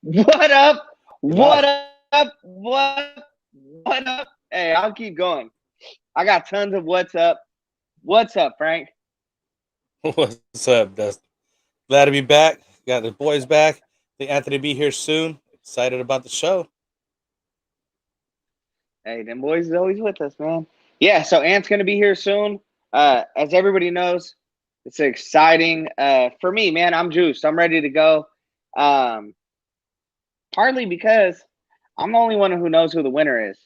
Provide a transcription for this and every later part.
What up? You're live. What up? What up? Hey, I'll keep going. I got tons of what's up. What's up, Frank? What's up, Dustin? Glad to be back. Got the boys back. Think Anthony be here soon. Excited about the show. Hey, them boys is always with us, man. Yeah, so Ant's gonna be here soon. As everybody knows, it's exciting. For me, man, I'm juiced. I'm ready to go. Um, Partly because I'm the only one who knows who the winner is.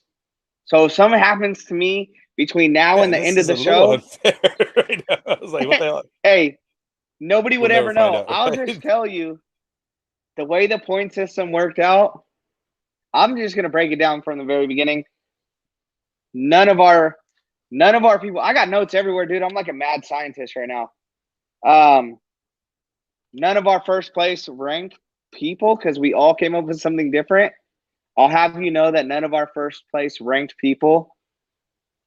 So if something happens to me between now Yeah, and the this end of is the a little show, unfair right now. I was like, what the hell? hey, nobody We'll would never ever find know. out, I'll just right? tell you the way the point system worked out. I'm just gonna break it down from the very beginning. None of our people. I got notes everywhere, dude. I'm like a mad scientist right now. Um, None of our first place ranked people because we all came up with something different. I'll have you know that none of our first place ranked people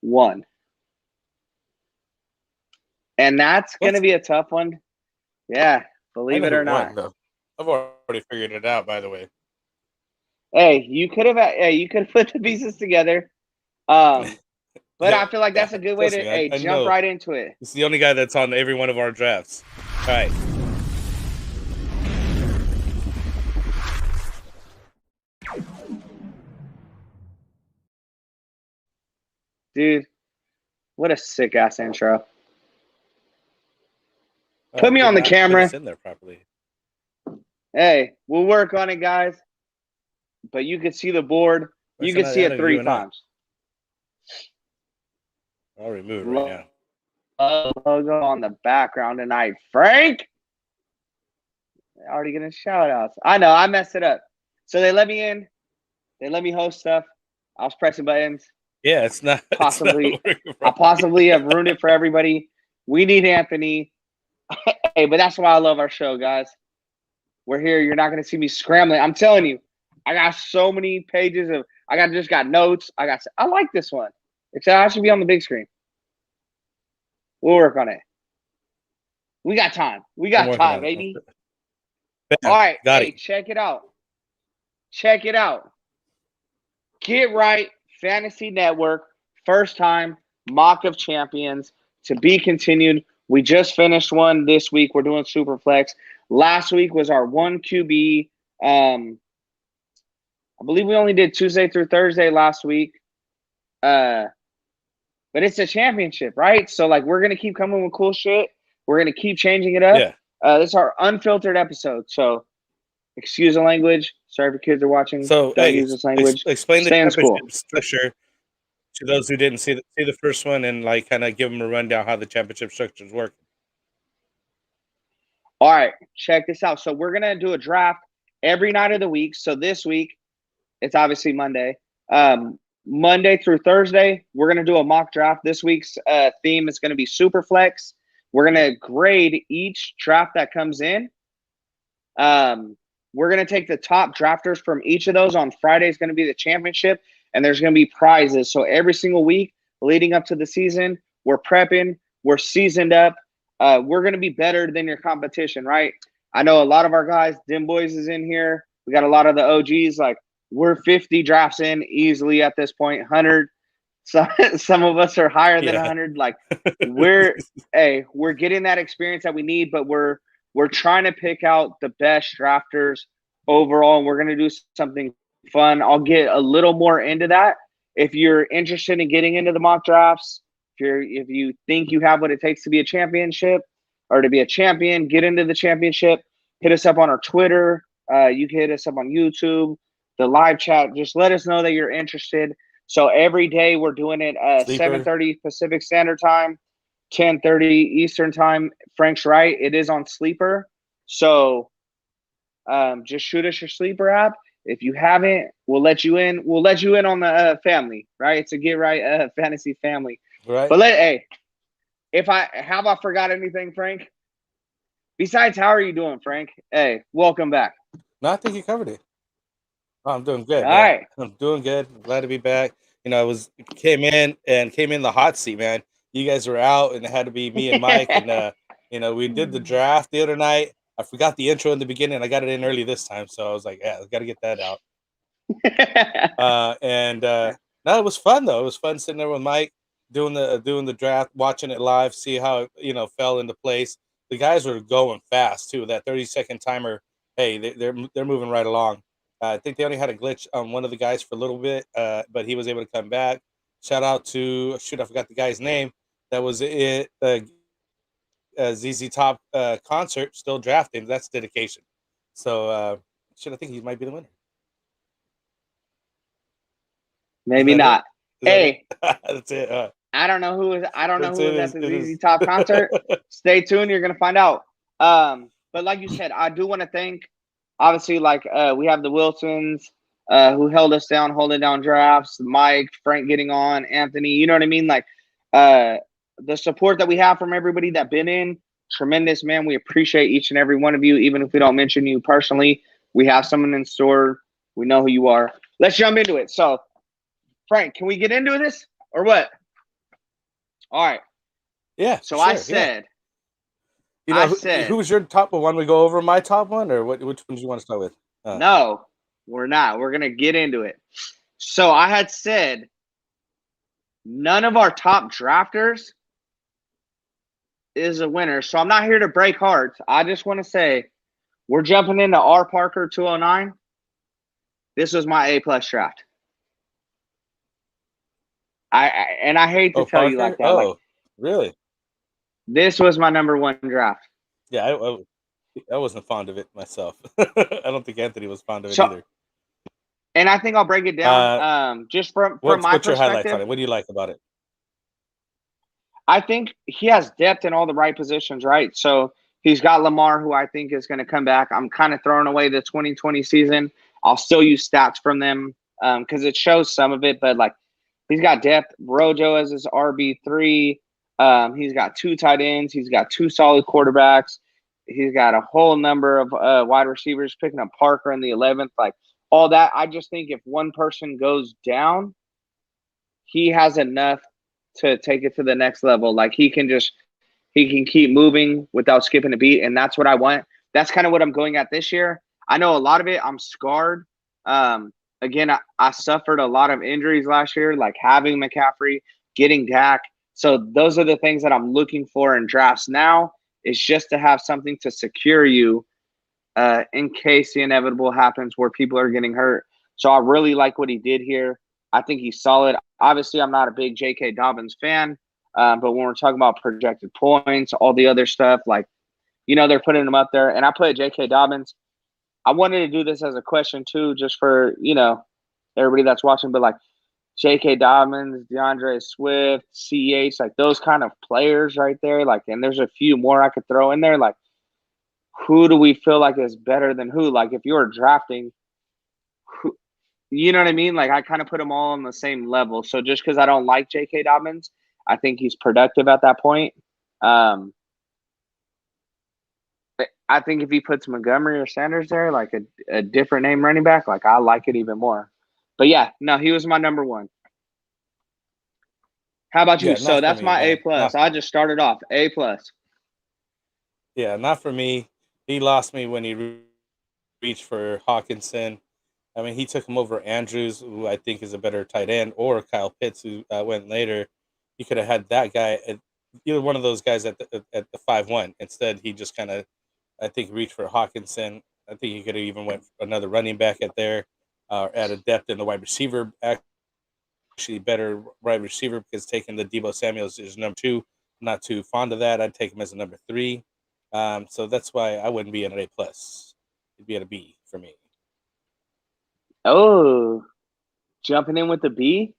won, and that's gonna What? be a tough one. Yeah, I believe know it who or not. won, though. I've already figured it out, by the way. Hey, you could have. Hey, you could have put the pieces together. Um, but I feel like Yeah, that's a good way trust to me, I, I jump know. right into it. He's the only guy that's on every one of our drafts. All right. Dude, what a sick ass intro. Oh, Put me did on the not put us camera. in there properly. Hey, we'll work on it, guys. But you can see the board. Why You is it can not see it adding you three and I? times. I'll remove it right now. Logo on the background tonight. Frank, already getting shout outs. I know, I messed it up. So they let me in. They let me host stuff. I was pressing buttons. Yeah, it's not. It's not Possibly, working I properly. possibly have ruined it for everybody. We need Anthony. Hey, but that's why I love our show, guys. We're here. You're not going to see me scrambling. I'm telling you, I got so many pages of. I got notes. I like this one. It's I should be on the big screen. We'll work on it. We got time. We I'm got working time, on it. baby. All Bam, right. got Hey, it. check it out. Check it out. Get right. Fantasy Network. First time mock of champions to be continued. We just finished one this week. We're doing Superflex. Last week was our one QB. I believe we only did Tuesday through Thursday last week. Uh, but it's a championship, right? So like we're gonna keep coming with cool shit. We're gonna keep changing it up. Yeah. This is our unfiltered episode. So excuse the language. Sorry if kids are watching. So, Don't hey, use this language. explain the Stay in school. championship structure to those who didn't see the first one, and like kind of give them a rundown how the championship structure is working. All right, check this out. So we're gonna do a draft every night of the week. So this week, it's obviously Monday. Monday through Thursday, we're gonna do a mock draft. This week's theme is gonna be super flex. We're gonna grade each draft that comes in. We're gonna take the top drafters from each of those. On Friday is gonna be the championship, and there's gonna be prizes. So every single week leading up to the season, we're prepping, we're seasoned up. We're gonna be better than your competition, right? I know a lot of our guys, Dim Boys is in here. We got a lot of the OGs. Like we're 50 drafts in easily at this point, 100. So, some of us are higher than Yeah. 100. Like we're getting that experience that we need, but we're trying to pick out the best drafters overall, and we're going to do something fun. I'll get a little more into that. If you're interested in getting into the mock drafts, if you think you have what it takes to be a championship or to be a champion, get into the championship. Hit us up on our Twitter. You can hit us up on YouTube, the live chat. Just let us know that you're interested. So every day we're doing it Sleeper. 7:30 Pacific Standard Time, 10:30 Eastern Time. Frank's right. It is on Sleeper. So just shoot us your Sleeper app. If you haven't, we'll let you in. We'll let you in on the family, right? It's a get right fantasy family. Right. But if I have I forgot anything, Frank? Besides, how are you doing, Frank? Hey, welcome back. No, I think you covered it. Oh, I'm doing All good, man. right. I'm doing good. I'm glad to be back. I was came in the hot seat, man. You guys were out, and it had to be me and Mike, and we did the draft the other night. I forgot the intro in the beginning. I got it in early this time, so I was like, yeah, I got to get that out. No, it was fun though. It was fun sitting there with Mike doing the draft, watching it live, see how it fell into place. The guys were going fast too. That 30-second timer, hey, they're moving right along. I think they only had a glitch on one of the guys for a little bit, but he was able to come back. Shout out to I forgot the guy's name. That was it. ZZ Top concert, still drafting. That's dedication. So I think he might be the winner. Maybe not. Hey, that's it. I don't know who was at the It ZZ Top concert. Stay tuned. You're gonna find out. But like you said, I do want to thank. Obviously, we have the Wilsons who held us down, holding down drafts. Mike, Frank, getting on. Anthony. You know what I mean? The support that we have from everybody that been in, tremendous, man. We appreciate each and every one of you, even if we don't mention you personally. We have someone in store. We know who you are. Let's jump into it. So, Frank, can we get into this or what? All right. Yeah. So sure, I said, who was your top one? We go over my top one, or which one do you want to start with? No, we're not. We're gonna get into it. So I had said none of our top drafters is a winner. So I'm not here to break hearts. I just want to say we're jumping into R. Parker 209. This was my A+ draft. I hate to tell Parker? you like that. Oh, really? This was my number one draft. Yeah, I wasn't fond of it myself. I don't think Anthony was fond of it either. And I think I'll break it down. Just from my perspective. What's your highlights on it? What do you like about it? I think he has depth in all the right positions, right? So he's got Lamar, who I think is going to come back. I'm kind of throwing away the 2020 season. I'll still use stats from them because it shows some of it, but he's got depth. Rojo as his RB3. He's got 2 tight ends. He's got 2 solid quarterbacks. He's got a whole number of wide receivers, picking up Parker in the 11th. All that. I just think if one person goes down, he has enough to take it to the next level. He can keep moving without skipping a beat, and that's what I want. That's kind of what I'm going at this year. I know a lot of it. I'm scarred. Again, I suffered a lot of injuries last year, like having McCaffrey, getting Dak. So those are the things that I'm looking for in drafts now, is just to have something to secure you in case the inevitable happens where people are getting hurt. So I really like what he did here. I think he's solid. Obviously, I'm not a big J.K. Dobbins fan, but when we're talking about projected points, all the other stuff, they're putting him up there. And I put J.K. Dobbins. I wanted to do this as a question too, just for, everybody that's watching, but J.K. Dobbins, DeAndre Swift, CH, those kind of players right there. And there's a few more I could throw in there. Who do we feel like is better than who? If you were drafting, who, you know what I mean? I kind of put them all on the same level. So just because I don't like J.K. Dobbins, I think he's productive at that point. I think if he puts Montgomery or Sanders there, a different name running back, I like it even more. But yeah, no, he was my number one. How about you? So that's my A+. I just started off A+. Yeah, not for me. He lost me when he reached for Hawkinson. I mean, he took him over Andrews, who I think is a better tight end, or Kyle Pitts, who went later. He could have had that guy, either one of those guys at the 5-1. Instead, he just kind of, I think, reached for Hawkinson. I think he could have even went for another running back at there, added depth in the wide receiver. Actually, better wide receiver, because taking the Deebo Samuels is number 2. I'm not too fond of that. I'd take him as a number 3. So that's why I wouldn't be an A+. It'd be at a B for me. Oh, jumping in with the B?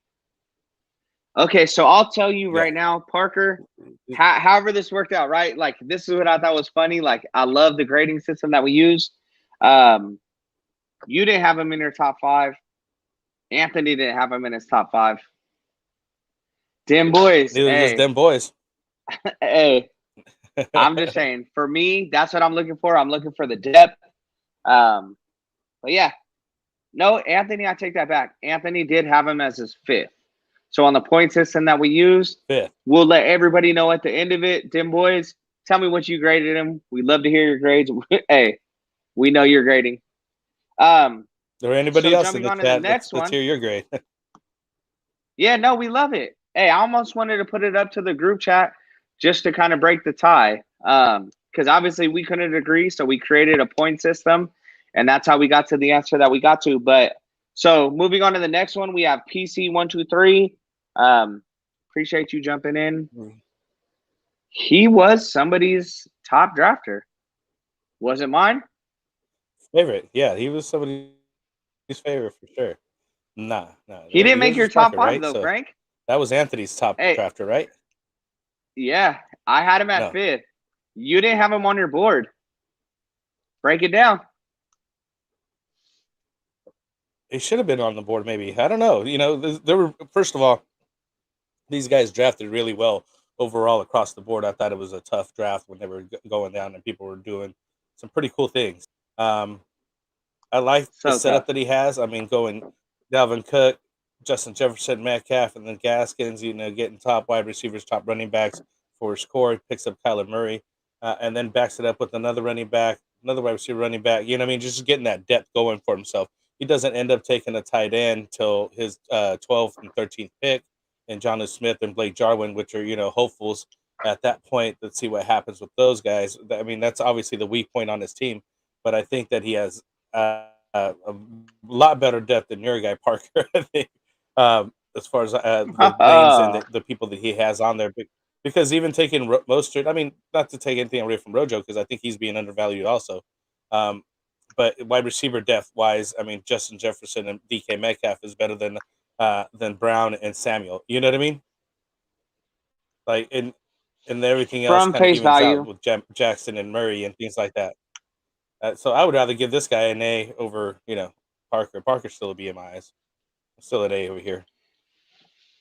Okay, so I'll tell you right now, Parker, however this worked out, right? This is what I thought was funny. I love the grading system that we use. You didn't have him in your top 5. Anthony didn't have him in his top 5. Them boys. Them boys. Hey, I'm just saying, for me, that's what I'm looking for. I'm looking for the depth. But yeah. No, Anthony, I take that back. Anthony did have him as his 5th. So on the point system that we use, we'll let everybody know at the end of it, Dim Boys, Tell me what you graded him. We love to hear your grades. Hey, we know you're grading. Or anybody So else in jumping the on to the chat, next let's one. hear your grade. Yeah, no, we love it. Hey, I almost wanted to put it up to the group chat just to kind of break the tie. Because obviously we couldn't agree, so we created a point system, and that's how we got to the answer that we got to. But so moving on to the next one, we have PC123. Appreciate you jumping in. He was somebody's top drafter. Was it mine? Favorite, yeah, he was somebody's favorite for sure. Nah, He didn't make yours your was top Parker, five right? though, So Frank. that was Anthony's top Hey, drafter, right? yeah, I had him at No, 5th. You didn't have him on your board. Break it down. he should have been on the board. Maybe, I don't know. You know, there were, first of all, these guys drafted really well overall across the board. I thought it was a tough draft when they were going down and people were doing some pretty cool things. Um, I like the So tough. setup that he has. I mean, going Dalvin Cook, Justin Jefferson, Metcalf, and then Gaskins. You know, getting top wide receivers, top running backs for a score. He picks up Kyler Murray, and then backs it up with another running back, another wide receiver running back. You know what I mean? Just getting that depth going for himself. He doesn't end up taking a tight end till his 12th and 13th pick, and Jonnu Smith and Blake Jarwin, which are, you know, hopefuls at that point. Let's see what happens with those guys. I mean, that's obviously the weak point on his team, but I think that he has a lot better depth than your guy Parker. I think, as far as the names and the people that he has on there, because even taking Mostert, I mean, not to take anything away from Rojo, because I think he's being undervalued also. Um, but wide receiver depth wise, I mean, Justin Jefferson and DK Metcalf is better than Brown and Samuel. You know what I mean? Like, and everything else From kind of face evens out value. with Jackson and Murray and things like that. So I would rather give this guy an A over, you know, Parker. Parker's still a B in my eyes. Still an A over here.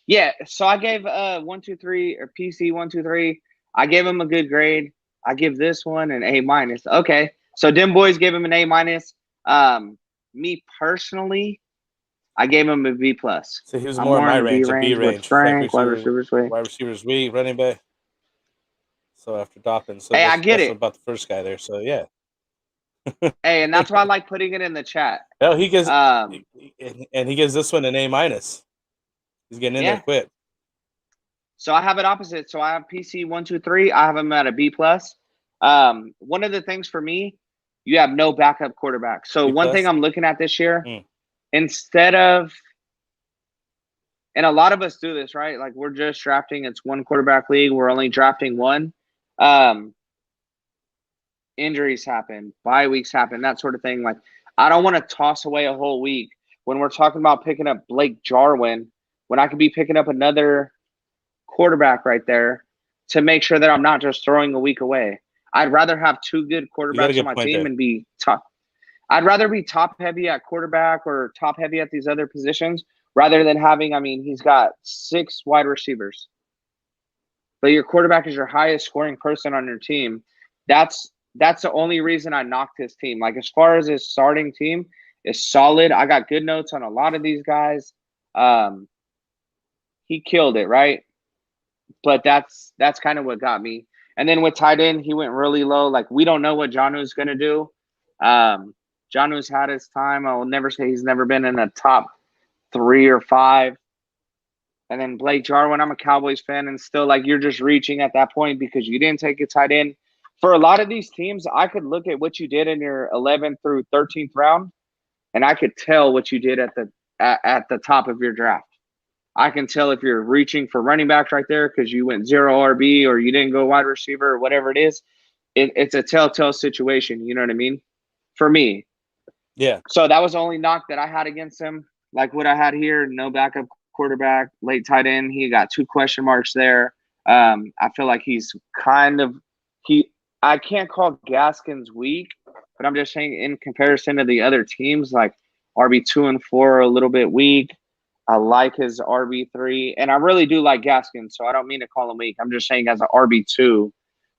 Yeah, so I gave 123 or PC123. I gave him a good grade. I give this one an A minus. Okay, so them boys gave him an A minus. Me personally, I gave him a B plus. So he was I'm more in more my in the B range, a B range with range. Track Frank, wide receiver, receivers way. wide receivers weak, running back. So after Doppin, so Hey, I get that's it. about the first guy there. So yeah. Hey, and that's why I like putting it in the chat. Well, he gives, Um, and he gives this one an A minus. He's getting in there yeah. quick. So I have it opposite. So I have PC123. I have him at a B plus. One of the things for me, you have no backup quarterback. So B one thing plus. I'm looking at this year, instead of, and a lot of us do this, right? Like we're just drafting. It's one quarterback league. We're only drafting one. Injuries happen, bye weeks happen, that sort of thing. Like I don't want to toss away a whole week when we're talking about picking up Blake Jarwin when I could be picking up another quarterback right there to make sure that I'm not just throwing a week away. I'd rather have two good You got a quarterbacks on good my point team there. and be top. I'd rather be top heavy at quarterback or top heavy at these other positions rather than having, I mean, he's got 6 wide receivers, but your quarterback is your highest scoring person on your team. That's the only reason I knocked his team. Like as far as his starting team is solid. I got good notes on a lot of these guys. He killed it, right? But that's kind of what got me. And then with tight end, he went really low. Like we don't know what Jonnu's gonna do. Jonnu's had his time. I will never say he's never been in a top 3 or 5. And then Blake Jarwin, I'm a Cowboys fan, and still like you're just reaching at that point because you didn't take a tight end. For a lot of these teams, I could look at what you did in your 11th through 13th round, and I could tell what you did at the top of your draft. I can tell if you're reaching for running backs right there because you went 0 RB or you didn't go wide receiver or whatever it is. It's a telltale situation. You know what I mean? For me. Yeah. So that was the only knock that I had against him. Like what I had here, no backup quarterback, late tight end. He got 2 question marks there. I feel like he's kind of he. I can't call Gaskins weak, but I'm just saying in comparison to the other teams, like RB2 and 4 are a little bit weak. I like his RB3, and I really do like Gaskins, so I don't mean to call him weak. I'm just saying as an RB2,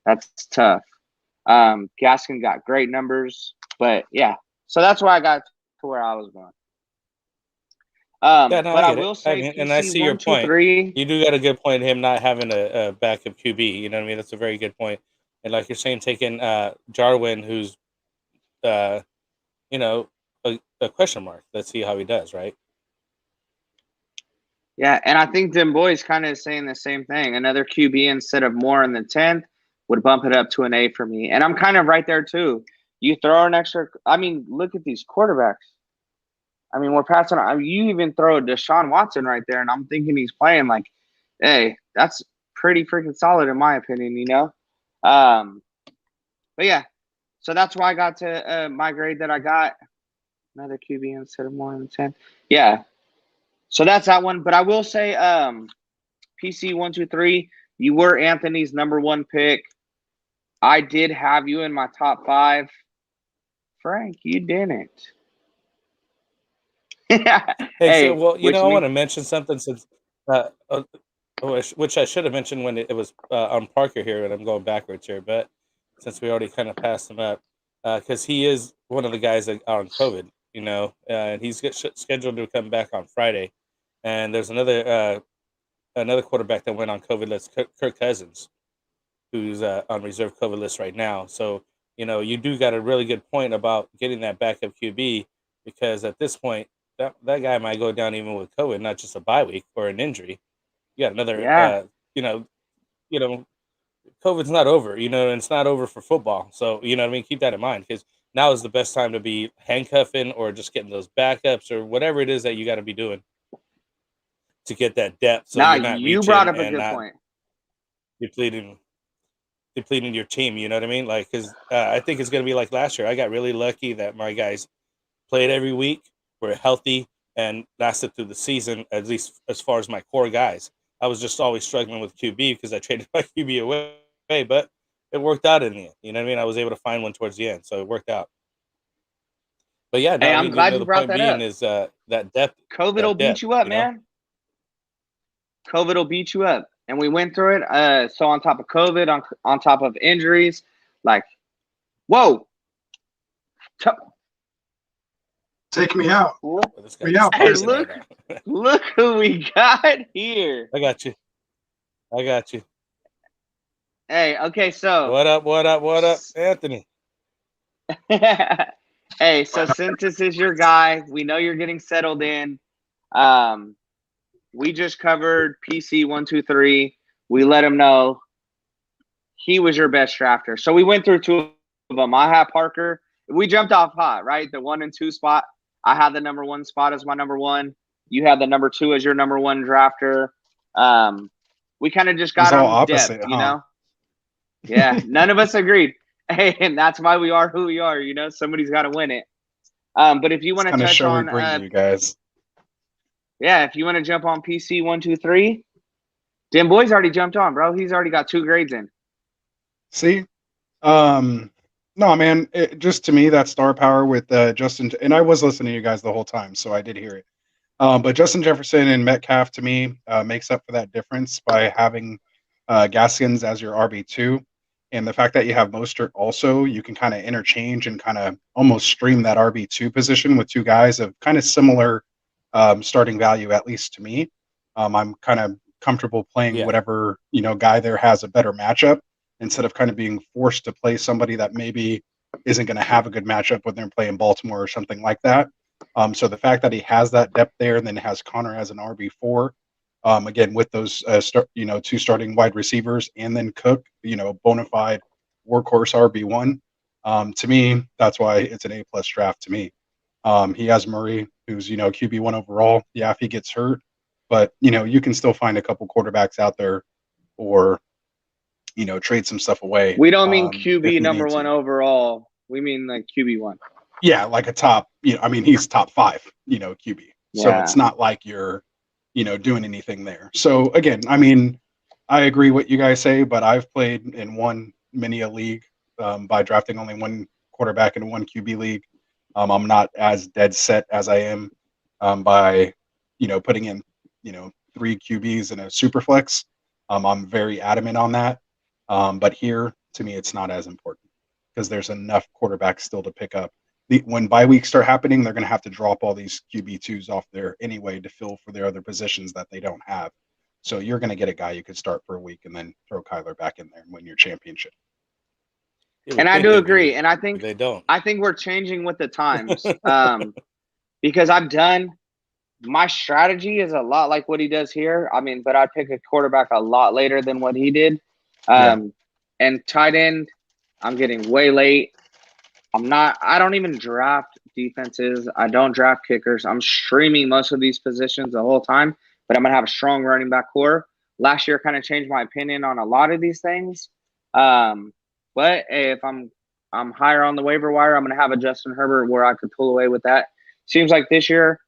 that's tough. Gaskin got great numbers, but yeah, so that's why I got to where I was going. Yeah, no, But I I get it. will I say mean, and I PC see your one two point. three. You do got a good point. Him not having a backup QB. You know what I mean? That's a very good point. and like you're saying, taking Jarwin, who's uh, you know, a question mark. Let's see how he does, right? Yeah, and I think them boys kind of saying the same thing. Another QB instead of more in the 10th would bump it up to an A for me. And I'm kind of right there too. You throw an extra. I mean, look at these quarterbacks. I mean, we're passing. You even throw Deshaun Watson right there, and I'm thinking he's playing like, hey, that's pretty freaking solid in my opinion. Um, but yeah, so that's why I got to my grade that I got. Another QB instead of more than 10. Yeah, so that's that one. But I will say, PC123, you were Anthony's number one pick. I did have you in my top 5. Frank, you didn't. Hey, so Hey, well, which I want me? to mention something since, uh, uh, which I should have mentioned when it was on Parker here, and I'm going backwards here, but since we already kind of passed him up, because he is one of the guys that are on COVID, and he's scheduled to come back on Friday, and there's another quarterback that went on COVID. That's Kirk Cousins, who's on reserve COVID list right now. So you do got a really good point about getting that backup QB because at this point that guy might go down even with COVID, not just a bye week or an injury. You got another, Yeah. you know, you know, COVID's not over, and it's not over for football. So you know what I mean. Keep that in mind because now is the best time to be handcuffing or just getting those backups or whatever it is that you got to be doing to get that depth, so Now you're not you brought reaching up a and good not point. depleting depleting your team. You know what I mean? Like, because I think it's going to be like last year. I got really lucky that my guys played every week, were healthy, and lasted through the season. At least as far as my core guys, I was just always struggling with QB because I traded my QB away, but it worked out in the end. You know what I mean? I was able to find one towards the end, so it worked out. But yeah, no, Hey, I I'm mean, glad you the brought point that being up. is that depth, COVID will beat you up, man. COVID will beat you up. And we went through it. So on top of COVID, on top of injuries, like, whoa. Take me out. Oh, this guy Me is out, Hey, talking Parson. right look, now. look who we got here. I got you. I got you. Hey, okay, so What up? What up? What up, Anthony? hey, so since this is your guy, we know you're getting settled in. Um, we just covered PC123. We let him know he was your best drafter. So we went through 2 of them. I had Parker. We jumped off hot, right? The 1 and 2 spot. I had the number 1 spot as my number 1. You had the number 2 as your number 1 drafter. We kind of just It was got all on depth, opposite, huh? Yeah, none of us agreed. Hey, and that's why we are who we are. Somebody's got to win it. But if you It's want to kind of touch show we on, bring to you guys. yeah, if you want to jump on PC123, Dim Boy's already jumped on, bro. He's already got 2 grades in. See, no, man. Just to me, that star power with Justin, and I was listening to you guys the whole time, so I did hear it. But Justin Jefferson and Metcalf to me makes up for that difference by having Gaskins as your RB2, and the fact that you have Mostert also, you can kind of interchange and kind of almost stream that RB2 position with 2 guys of kind of similar starting value, at least to me. I'm kind of comfortable playing Yeah. whatever guy there has a better matchup instead of kind of being forced to play somebody that maybe isn't going to have a good matchup when they're playing Baltimore or something like that. So the fact that he has that depth there and then has Connor as an RB4, again with those 2 starting wide receivers and then Cook, bona fide workhorse RB1. To me, that's why it's an A+ draft to me. He has Murray, who's QB1 overall. Yeah, if he gets hurt, but you can still find a couple quarterbacks out there, or trade some stuff away. We don't mean If QB we number need 1 to. overall. We mean like QB1. Yeah, like a top. I mean, he's top 5. QB. So Yeah. it's not like you're, doing anything there. So again, I mean, I agree what you guys say, but I've played in one mini a league by drafting only 1 quarterback in 1 QB league. I'm not as dead set as I am by, putting in, 3 QBs in a super flex. I'm very adamant on that. But here, to me, it's not as important because there's enough quarterbacks still to pick up. When bye weeks start happening, they're going to have to drop all these QB2s off there anyway to fill for their other positions that they don't have. So you're going to get a guy you could start for a week and then throw Kyler back in there and win your championship. You would And I think do they agree. do. And I But they don't. think we're changing with the times. Because my strategy is a lot like what he does here. I mean, but I pick a quarterback a lot later than what he did. And tight end, I'm getting way late. I don't even draft defenses. I don't draft kickers. I'm streaming most of these positions the whole time, but I'm going to have a strong running back core. Last year kind of changed my opinion on a lot of these things. But hey, if I'm higher on the waiver wire, I'm going to have a Justin Herbert where I could pull away with that. Seems like this year,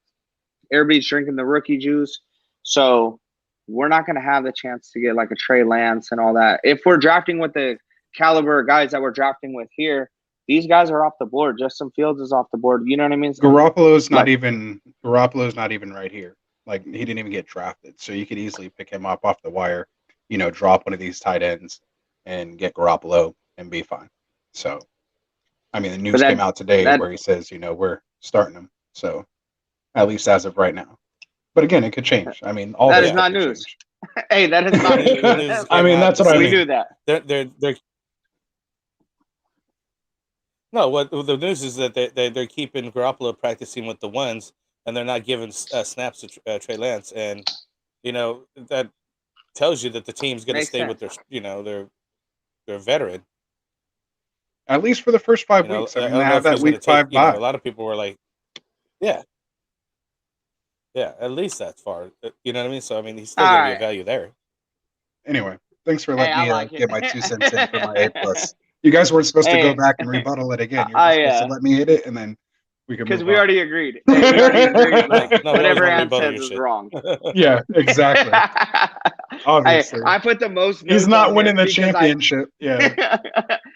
everybody's drinking the rookie juice. So we're not going to have the chance to get like a Trey Lance and all that. If we're drafting with the caliber of guys that we're drafting with here, these guys are off the board. Justin Fields is off the board. You know what I mean? Garoppolo's not even right here. Like, he didn't even get drafted. So you could easily pick him up off the wire, drop one of these tight ends and get Garoppolo and be fine. So, I mean, the news came out today where he says, we're starting him. So, at least as of right now. But again, it could change. I mean, all that this is not news. Hey, that is not news. I mean, that's what I mean. We do that. They're No, what the news is that they're keeping Garoppolo practicing with the ones, and they're not giving snaps to Trey Lance, and that tells you that the team's going to stay with their veteran. At least for the first 5 weeks. I mean, they have that week 5 bye. A lot of people were like, yeah, at least that far. You know what I mean? So I mean, he's still going to be a value there. Anyway, thanks for letting me get my 2 cents in for my A+. You guys weren't supposed to go back and rebuttal it again. You're just supposed to let me hit it, and then we can. Because we already agreed. We already agreed. Like, whatever Ann says is wrong. Yeah, exactly. Obviously, I put the most. He's not winning the championship. Yeah.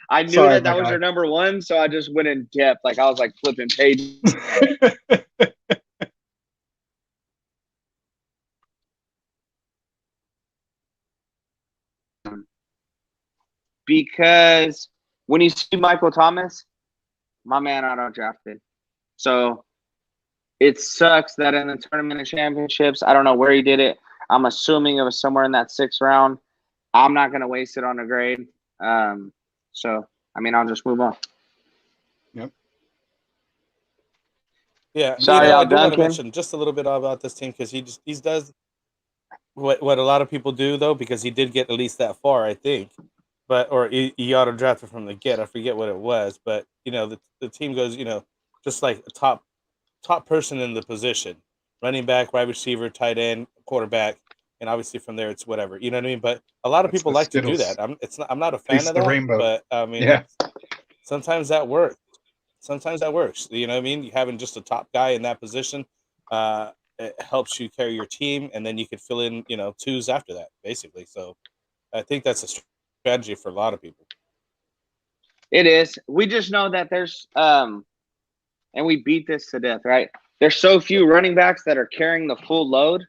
I knew that was your number one, so I just went in depth. Like I was like flipping pages. Because when you see Michael Thomas, my man auto drafted. So it sucks that in the tournament of championships, I don't know where he did it. I'm assuming it was somewhere in that 6th round. I'm not going to waste it on a grade. So, I mean, I'll just move on. Yep. Yeah. Sorry, I do want to mention just a little bit about this team because he does what a lot of people do, though, because he did get at least that far, I think. Or he auto drafted from the get. I forget what it was, but the team goes, just like a top person in the position, running back, wide receiver, tight end, quarterback, and obviously from there it's whatever. You know what I mean? But a lot of people like to do that. I'm not a fan of that, rainbow. But I mean, sometimes that works. You know what I mean? Having just a top guy in that position, it helps you carry your team, and then you could fill in, 2s after that, basically. So I think that's a strategy for a lot of people. It is. We just know that there's and we beat this to death, right? There's so few running backs that are carrying the full load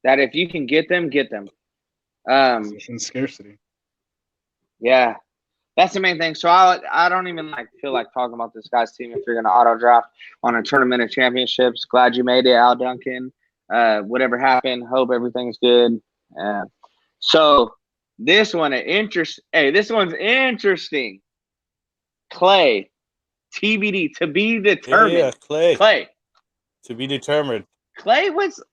that if you can get them, get them. Position scarcity. Yeah, that's the main thing. So I don't even feel like talking about this guy's team if you're going to auto draft on a tournament of championships. Glad you made it, Al Duncan. Whatever happened, hope everything's good. So this one's interesting. Clay. TBD, to be determined. Yeah, Clay. To be determined. Clay was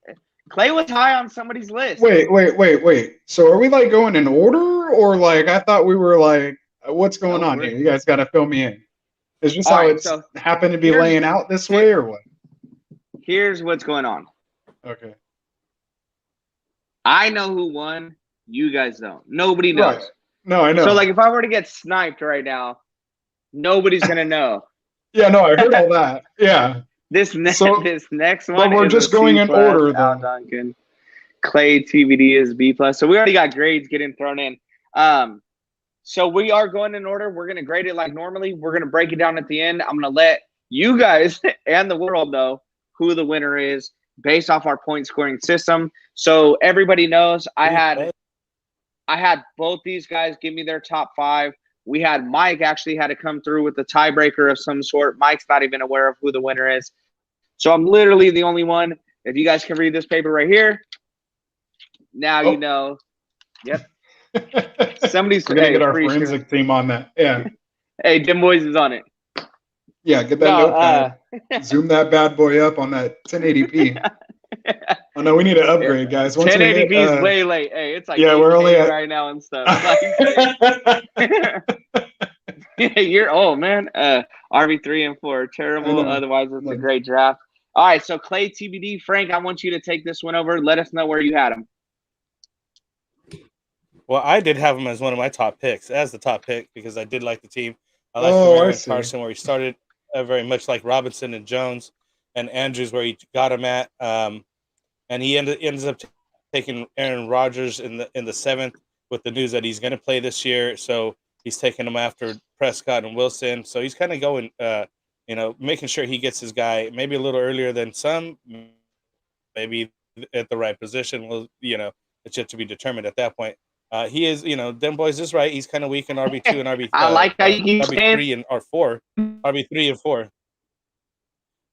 high on somebody's list. Wait. So are we going in order, or I thought we were what's going on here? You guys got to fill me in. Is just how it's happened to be laying out this way, or what? Here's what's going on. Okay. I know who won. You guys don't. Nobody knows. Right. No, I know. So if I were to get sniped right now, nobody's gonna know. Yeah, no, I heard all that. Yeah. This next one. But we're just going in order, though. Duncan. Clay TBD is B+. So we already got grades getting thrown in. So we are going in order. We're gonna grade it like normally. We're gonna break it down at the end. I'm gonna let you guys and the world know who the winner is based off our point scoring system. So everybody knows I had both these guys give me their top 5. We had Mike actually had to come through with the tiebreaker of some sort. Mike's not even aware of who the winner is. So I'm literally the only one. If you guys can read this paper right here, now you know. Yep. Somebody's going to get our forensic team on that. Yeah. Hey, Dim Boys is on it. Yeah, get that notepad. Zoom that bad boy up on that 1080p. Oh no, we need to upgrade, guys. Once 1080p is way late. Hey, it's like we're only at right now and stuff. You're old, man. RB 3 and 4, terrible. Otherwise, it's a great draft. All right, so Clay, TBD, Frank, I want you to take this one over. Let us know where you had him. Well, I did have him as one of my top picks, as the top pick, because I did like the team. I like the way Carson, where he started, very much like Robinson and Jones and Andrews, where he got him at. And he ends up taking Aaron Rodgers in the 7th with the news that he's going to play this year. So he's taking him after Prescott and Wilson. So he's kind of going, making sure he gets his guy maybe a little earlier than some, maybe at the right position. Well, it's yet to be determined at that point. He is, Dem Boys is right. He's kind of weak in RB2 and RB. I like how you keep RB3 and R4, RB3 and 4.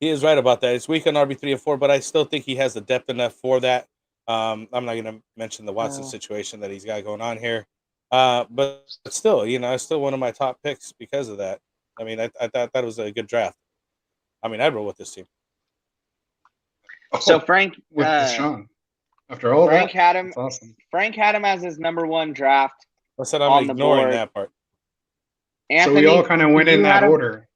He is right about that. It's weak on RB3 and 4, but I still think he has the depth enough for that. I'm not going to mention the Watson situation that he's got going on here, but still, it's still one of my top picks because of that. I mean, I thought that was a good draft. I mean, I'd roll with this team. So Frank with Deshaun. After all Frank that, had him. that's awesome. Frank had him as his number 1 draft. I said I'm ignoring that part. Anthony, so we all kind of went in that order,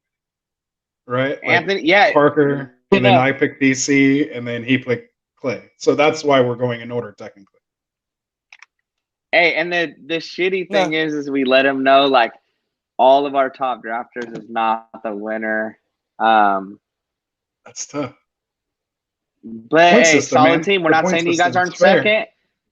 right? Anthony, yeah. Parker, and then I picked DC, and then he picked Clay. So that's why we're going in order technically. Hey, and the shitty thing is we let him know like all of our top drafters is not the winner. That's tough. But hey, solid team. We're not saying you guys aren't second.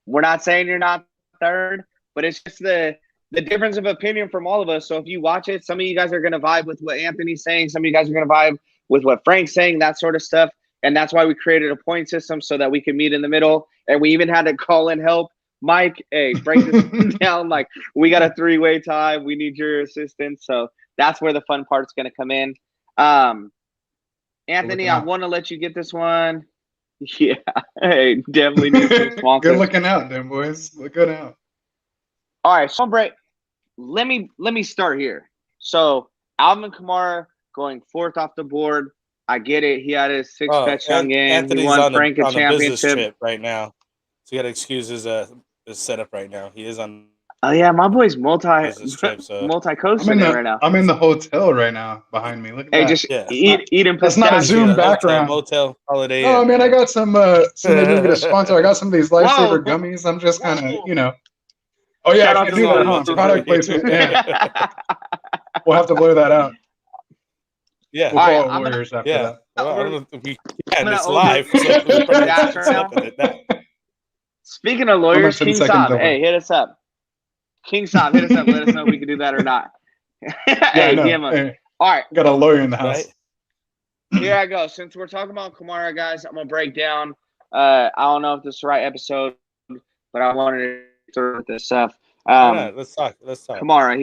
We're not saying you're not third. But it's just the difference of opinion from all of us. So if you watch it, some of you guys are going to vibe with what Anthony's saying. Some of you guys are going to vibe with what Frank's saying, that sort of stuff. And that's why we created a point system so that we could meet in the middle. And we even had to call in help. Mike, hey, break this down. Like, we got a 3-way tie. We need your assistance. So that's where the fun part's going to come in. Anthony, I want to let you get this one. Yeah, hey, definitely need some sponsors. Good looking out, them boys. Look good out. All right, so break. Let me start here. So Alvin Kamara going 4th off the board. I get it. He had his 6th touchdown game. Anthony's he won Frank a championship. Business trip right now, so you got to excuse his setup right now. He is on. Oh yeah, my boy's multi-coasting right now. I'm in the hotel right now behind me. Look at that. Hey, just eat and That's not a Zoom background. Motel holiday. Oh man, I got some. So maybe we get a sponsor. I got some of these Lifesaver gummies. I'm just kind of, Oh yeah, I can do that. Huh? Product placement. Yeah. We'll have to blur that out. Yeah. We'll call it Warriors after that. Well, it's live. Speaking of lawyers, King Saab, hey, hit us up. King Saab, hit us up. Let us know if we can do that or not. Hey. All right. Got a lawyer in the house. Right? Here I go. Since we're talking about Kamara, guys, I'm going to break down. I don't know if this is the right episode, but I wanted to throw this stuff. Let's talk. Kamara,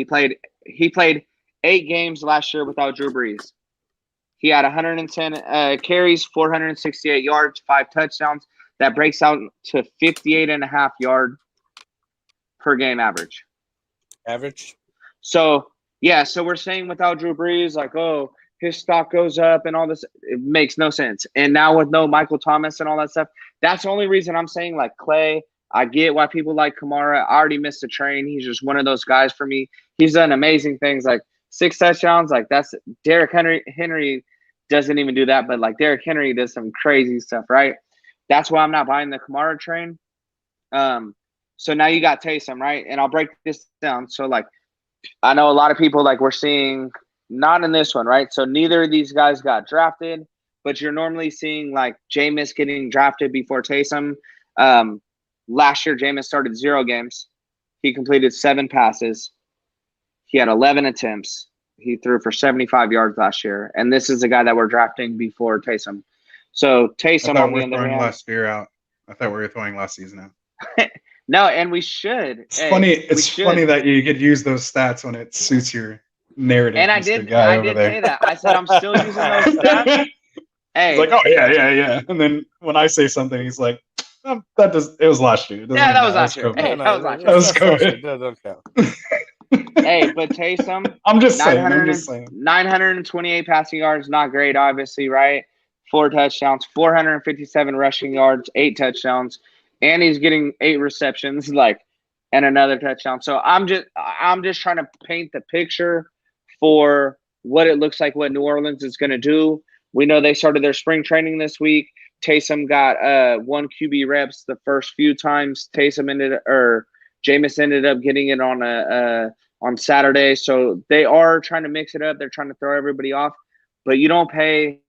he played 8 games last year without Drew Brees. He had 110 carries, 468 yards, 5 touchdowns. That breaks out to 58.5 yard per game average. So we're saying without Drew Brees, like, oh, his stock goes up and all this. It makes no sense. And now with no Michael Thomas and all that stuff, that's the only reason I'm saying, like, Clay, I get why people like Kamara. I already missed the train. He's just one of those guys for me. He's done amazing things, like 6 touchdowns. Like, that's Derrick Henry doesn't even do that, but like Derrick Henry does some crazy stuff, right? That's why I'm not buying the Kamara train. So now you got Taysom, right? And I'll break this down. So, like, I know a lot of people, like, we're seeing not in this one, right? So neither of these guys got drafted, but you're normally seeing, like, Jameis getting drafted before Taysom. Last year, Jameis started 0 games. He completed 7 passes. He had 11 attempts. He threw for 75 yards last year. And this is the guy that we're drafting before Taysom. So Taysom on the other hand. Last year out. I thought we were throwing last season out. No, and we should. It's funny. It's funny that you could use those stats when it suits your narrative. And I did say that. I said I'm still using those stats. Hey, he's like, oh yeah. And then when I say something, he's like, it was last year. Yeah, that was last year. Hey, that was last year. That was COVID. That don't count. Hey, but Taysom, I'm just saying. 928 passing yards, not great, obviously, right? 4 touchdowns, 457 rushing yards, 8 touchdowns, and he's getting 8 receptions, and another touchdown. So I'm just trying to paint the picture for what it looks like, what New Orleans is going to do. We know they started their spring training this week. Taysom got 1 QB reps the first few times. Jameis ended up getting it on Saturday. So they are trying to mix it up. They're trying to throw everybody off, but you don't pay.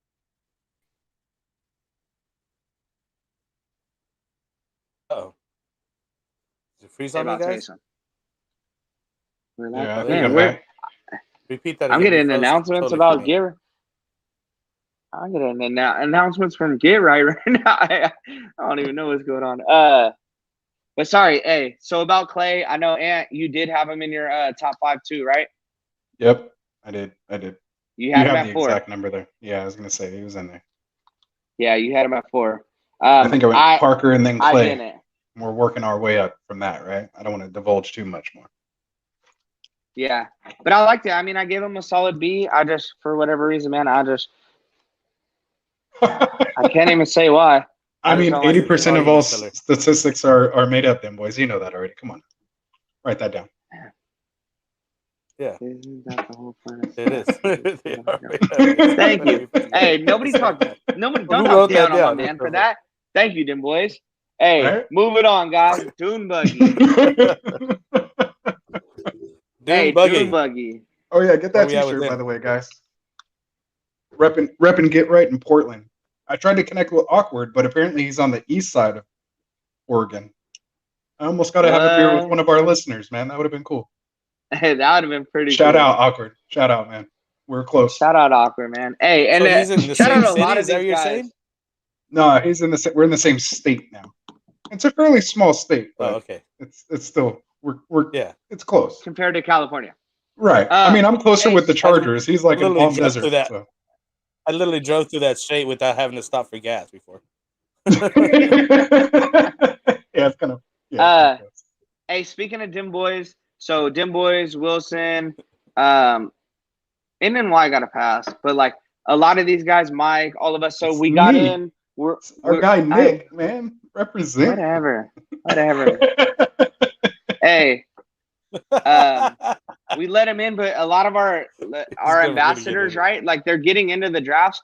Oh, did it freeze on me, guys? Yeah, I think Man, I'm back. Repeat that I'm again. getting announcements about Gear. I'm getting announcements from Get Right now. I don't even know what's going on. But sorry, hey. So about Clay, I know Ant, you did have him in your top 5 too, right? Yep, I did. You had him have at the 4. exact number there. Yeah, I was gonna say he was in there. Yeah, you had him at 4. I think I went Parker and then Clay. I didn't. We're working our way up from that, right? I don't want to divulge too much more. Yeah, but I liked it. I mean, I gave him a solid B. I just, for whatever reason, man, I can't even say why. I mean, 80% of all statistics are made up, then, boys. You know that already. Come on, write that down. Yeah, isn't that the whole point? It is. Thank you. Hey, nobody don't talk down on my man for that. Thank you, them boys. Hey, right? Move it on, guys. Dune buggy. Dune buggy. Oh yeah, get that T-shirt by the way, guys. Reppin' Get Right in Portland. I tried to connect with Awkward, but apparently he's on the east side of Oregon. I almost got to have a beer with one of our listeners, man. That would have been cool. Hey, that would have been pretty cool. Shout out, Awkward. Shout out, man. We're close. Shout out, Awkward, man. Hey, and he's in the shout same out a city? lot of Is that these what guys. you're saying? No, we're in the same state now. It's a fairly small state, but okay. It's still we're it's close compared to California. Right. I mean, I'm closer with the Chargers. He's like in Palm Desert. So. I literally drove through that state without having to stop for gas before. Yeah, it's kind of. Yeah, hey, speaking of Dim Boys, so Dim Boys, Wilson, NY got a pass, but like a lot of these guys, Mike, all of us. So we got in. Our guy Nick, man, represent. Whatever. Hey, we let him in, but a lot of our ambassadors, right? Like they're getting into the drafts,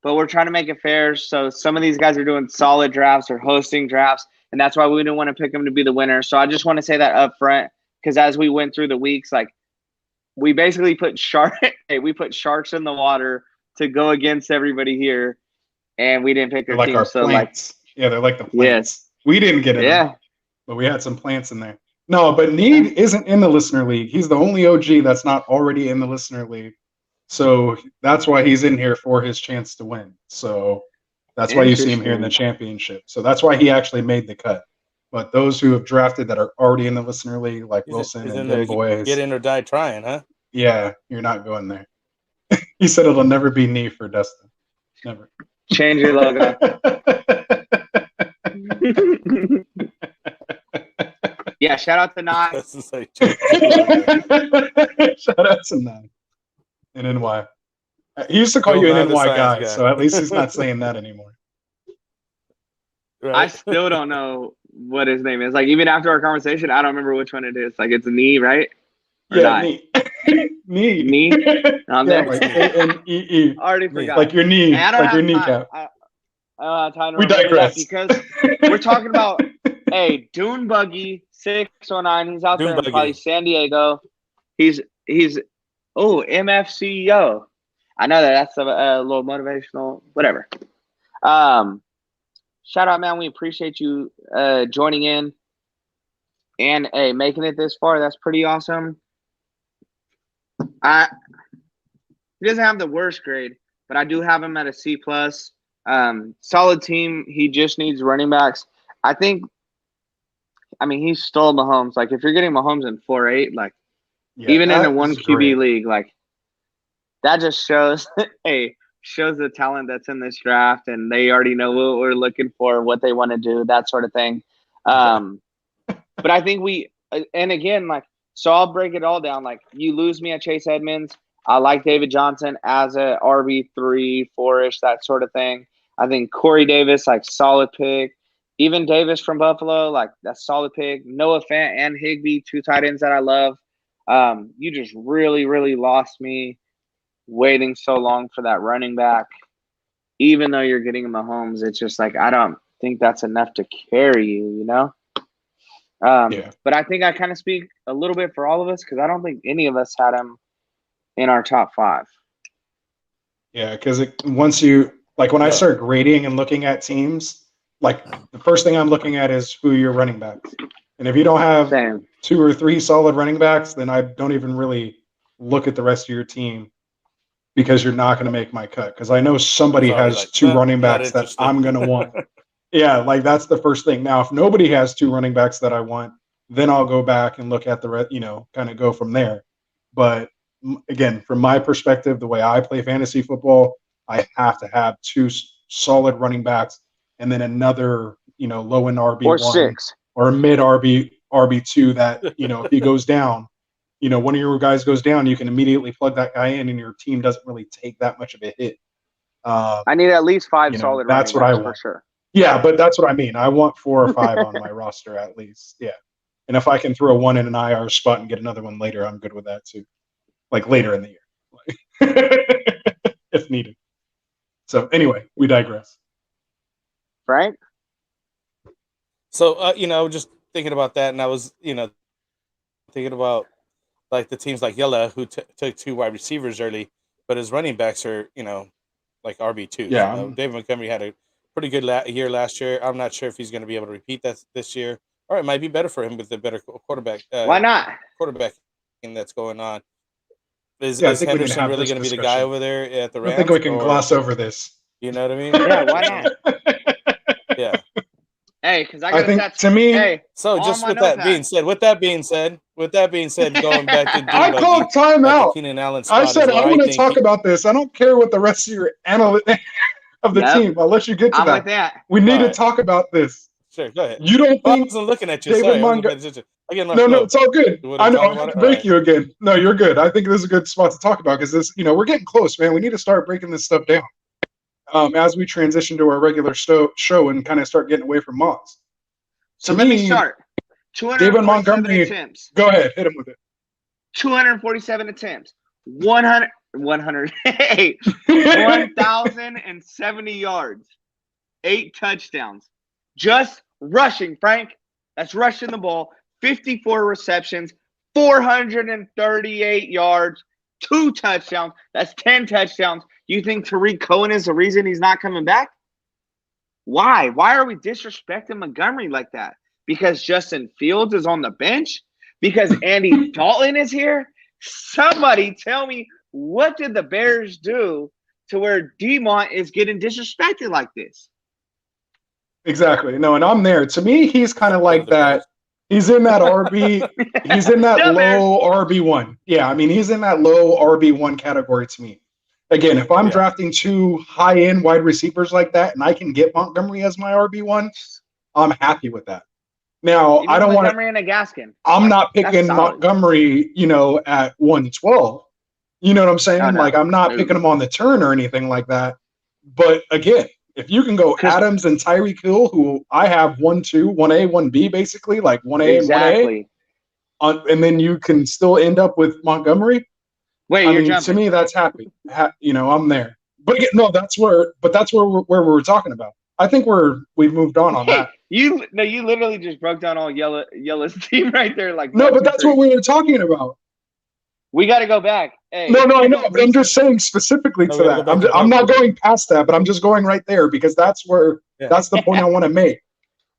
but we're trying to make it fair. So some of these guys are doing solid drafts or hosting drafts, and that's why we didn't want to pick them to be the winner. So I just want to say that up front, because as we went through the weeks, like we basically put sharks in the water to go against everybody here, and we didn't pick our team. Our so plants. Like, they're like the plants. Yes. We didn't get in them, but we had some plants in there. No, but Need isn't in the listener league. He's the only OG that's not already in the listener league. So that's why he's in here for his chance to win. So that's why you see him here in the championship. So that's why he actually made the cut. But those who have drafted that are already in the listener league, like Wilson and Dim Boys. Get in or die trying, huh? Yeah, you're not going there. He said it'll never be knee for Dustin. Never. Change your logo. Yeah, shout out to Nye. Shout out to Nye. And NY. He used to call you an NY guy, so at least he's not saying that anymore. Right. I still don't know what his name is. Like, even after our conversation, I don't remember which one it is. Like, it's Knee, right? Or yeah, Knee. Knee. On there. Like Knee. Already forgot. Like your knee. Like your kneecap. We digress. Because we're talking about, hey, Dune Buggy 609. He's out there in probably San Diego. He's MFCEO. I know that's a little motivational, whatever. Shout out, man. We appreciate you joining in and making it this far. That's pretty awesome. He doesn't have the worst grade, but I do have him at a C+. Solid team. He just needs running backs. He stole Mahomes. Like, if you're getting Mahomes in 4.8, like, even in a 1 QB league, like, that just shows shows the talent that's in this draft, and they already know what we're looking for, what they want to do, that sort of thing. But I think and again, like, So I'll break it all down. Like, you lose me at Chase Edmonds. I like David Johnson as a RB3, 4-ish, that sort of thing. I think Corey Davis, like, solid pick. Even Davis from Buffalo, like, that's solid pick. Noah Fant and Higbee, 2 tight ends that I love. You just really, really lost me waiting so long for that running back. Even though you're getting Mahomes, it's just like, I don't think that's enough to carry you, you know? But I think I kind of speak a little bit for all of us because I don't think any of us had him in our top 5. Yeah, because once you like when I start grading and looking at teams, like the first thing I'm looking at is who are your running backs, and if you don't have 2 or 3 solid running backs, then I don't even really look at the rest of your team because you're not going to make my cut. Because I know somebody has like, 2 running backs that I'm going to want. Yeah, like that's the first thing. Now, if nobody has 2 running backs that I want, then I'll go back and look at the kind of go from there. But again, from my perspective, the way I play fantasy football, I have to have 2 solid running backs and then another, low end RB1 or a mid RB2 that, if he goes down, one of your guys goes down, you can immediately plug that guy in and your team doesn't really take that much of a hit. I need at least 5 solid running backs for sure. Yeah, but that's what I mean. I want 4 or 5 on my roster at least. Yeah. And if I can throw one in an IR spot and get another one later, I'm good with that too. Like later in the year, if needed. So anyway, we digress. Frank? So, just thinking about that, and I was, thinking about like the teams like Yella who took 2 wide receivers early, but his running backs are, like RB2s. Yeah. David Montgomery had a pretty good year last year. I'm not sure if he's going to be able to repeat that this year. Or it might be better for him with the better quarterback. Why not? Quarterbacking that's going on. Is Henderson really going to be the guy over there at the Rams? I think we can gloss over this. You know what I mean? Yeah, why not? Yeah. Hey, because I think to me. Hey, so just with that being said, going back to I called timeout. Keenan Allen I said I want to talk about this. I don't care what the rest of your analyst of the team. I'll let you get to that. We need to talk about this. Sure, go ahead. You don't think I wasn't looking at you. David Montgomery? No, it's all good. I know I have to break you again. No, you're good. I think this is a good spot to talk about because this, we're getting close, man. We need to start breaking this stuff down as we transition to our regular show and kind of start getting away from Moss. So let me start. David Montgomery attempts. Go ahead, hit him with it. 247 attempts. 1,070 yards. 8 touchdowns. Just rushing, Frank. That's rushing the ball. 54 receptions, 438 yards, 2 touchdowns. That's 10 touchdowns. You think Tariq Cohen is the reason he's not coming back? Why? Why are we disrespecting Montgomery like that? Because Justin Fields is on the bench? Because Andy Dalton is here? Somebody tell me, what did the Bears do to where DeMont is getting disrespected like this? Exactly. No, and I'm there. To me, he's kind of like that. He's in that RB. He's in that low RB1. Yeah, I mean, he's in that low RB1 category to me. Again, if I'm drafting 2 high-end wide receivers like that and I can get Montgomery as my RB1, I'm happy with that. Now, I don't want Montgomery and a Gaskin. I'm not picking Montgomery, at 112. You know what I'm saying? No. Like, I'm not picking him on the turn or anything like that. But again, if you can go Adams and Tyreek Hill, who I have 1-2, 1A, 1B, basically, like 1A and 1A, and then you can still end up with Montgomery. To me, that's happy. I'm there. But again, no, that's where we're talking about. I think we've moved on that. You literally just broke down all Yella's team right there. Like no, but that's what we were talking about. We got to go back. Hey, no, I know, but I'm just saying specifically to that. I'm not going past that, but I'm just going right there because that's the point I want to make.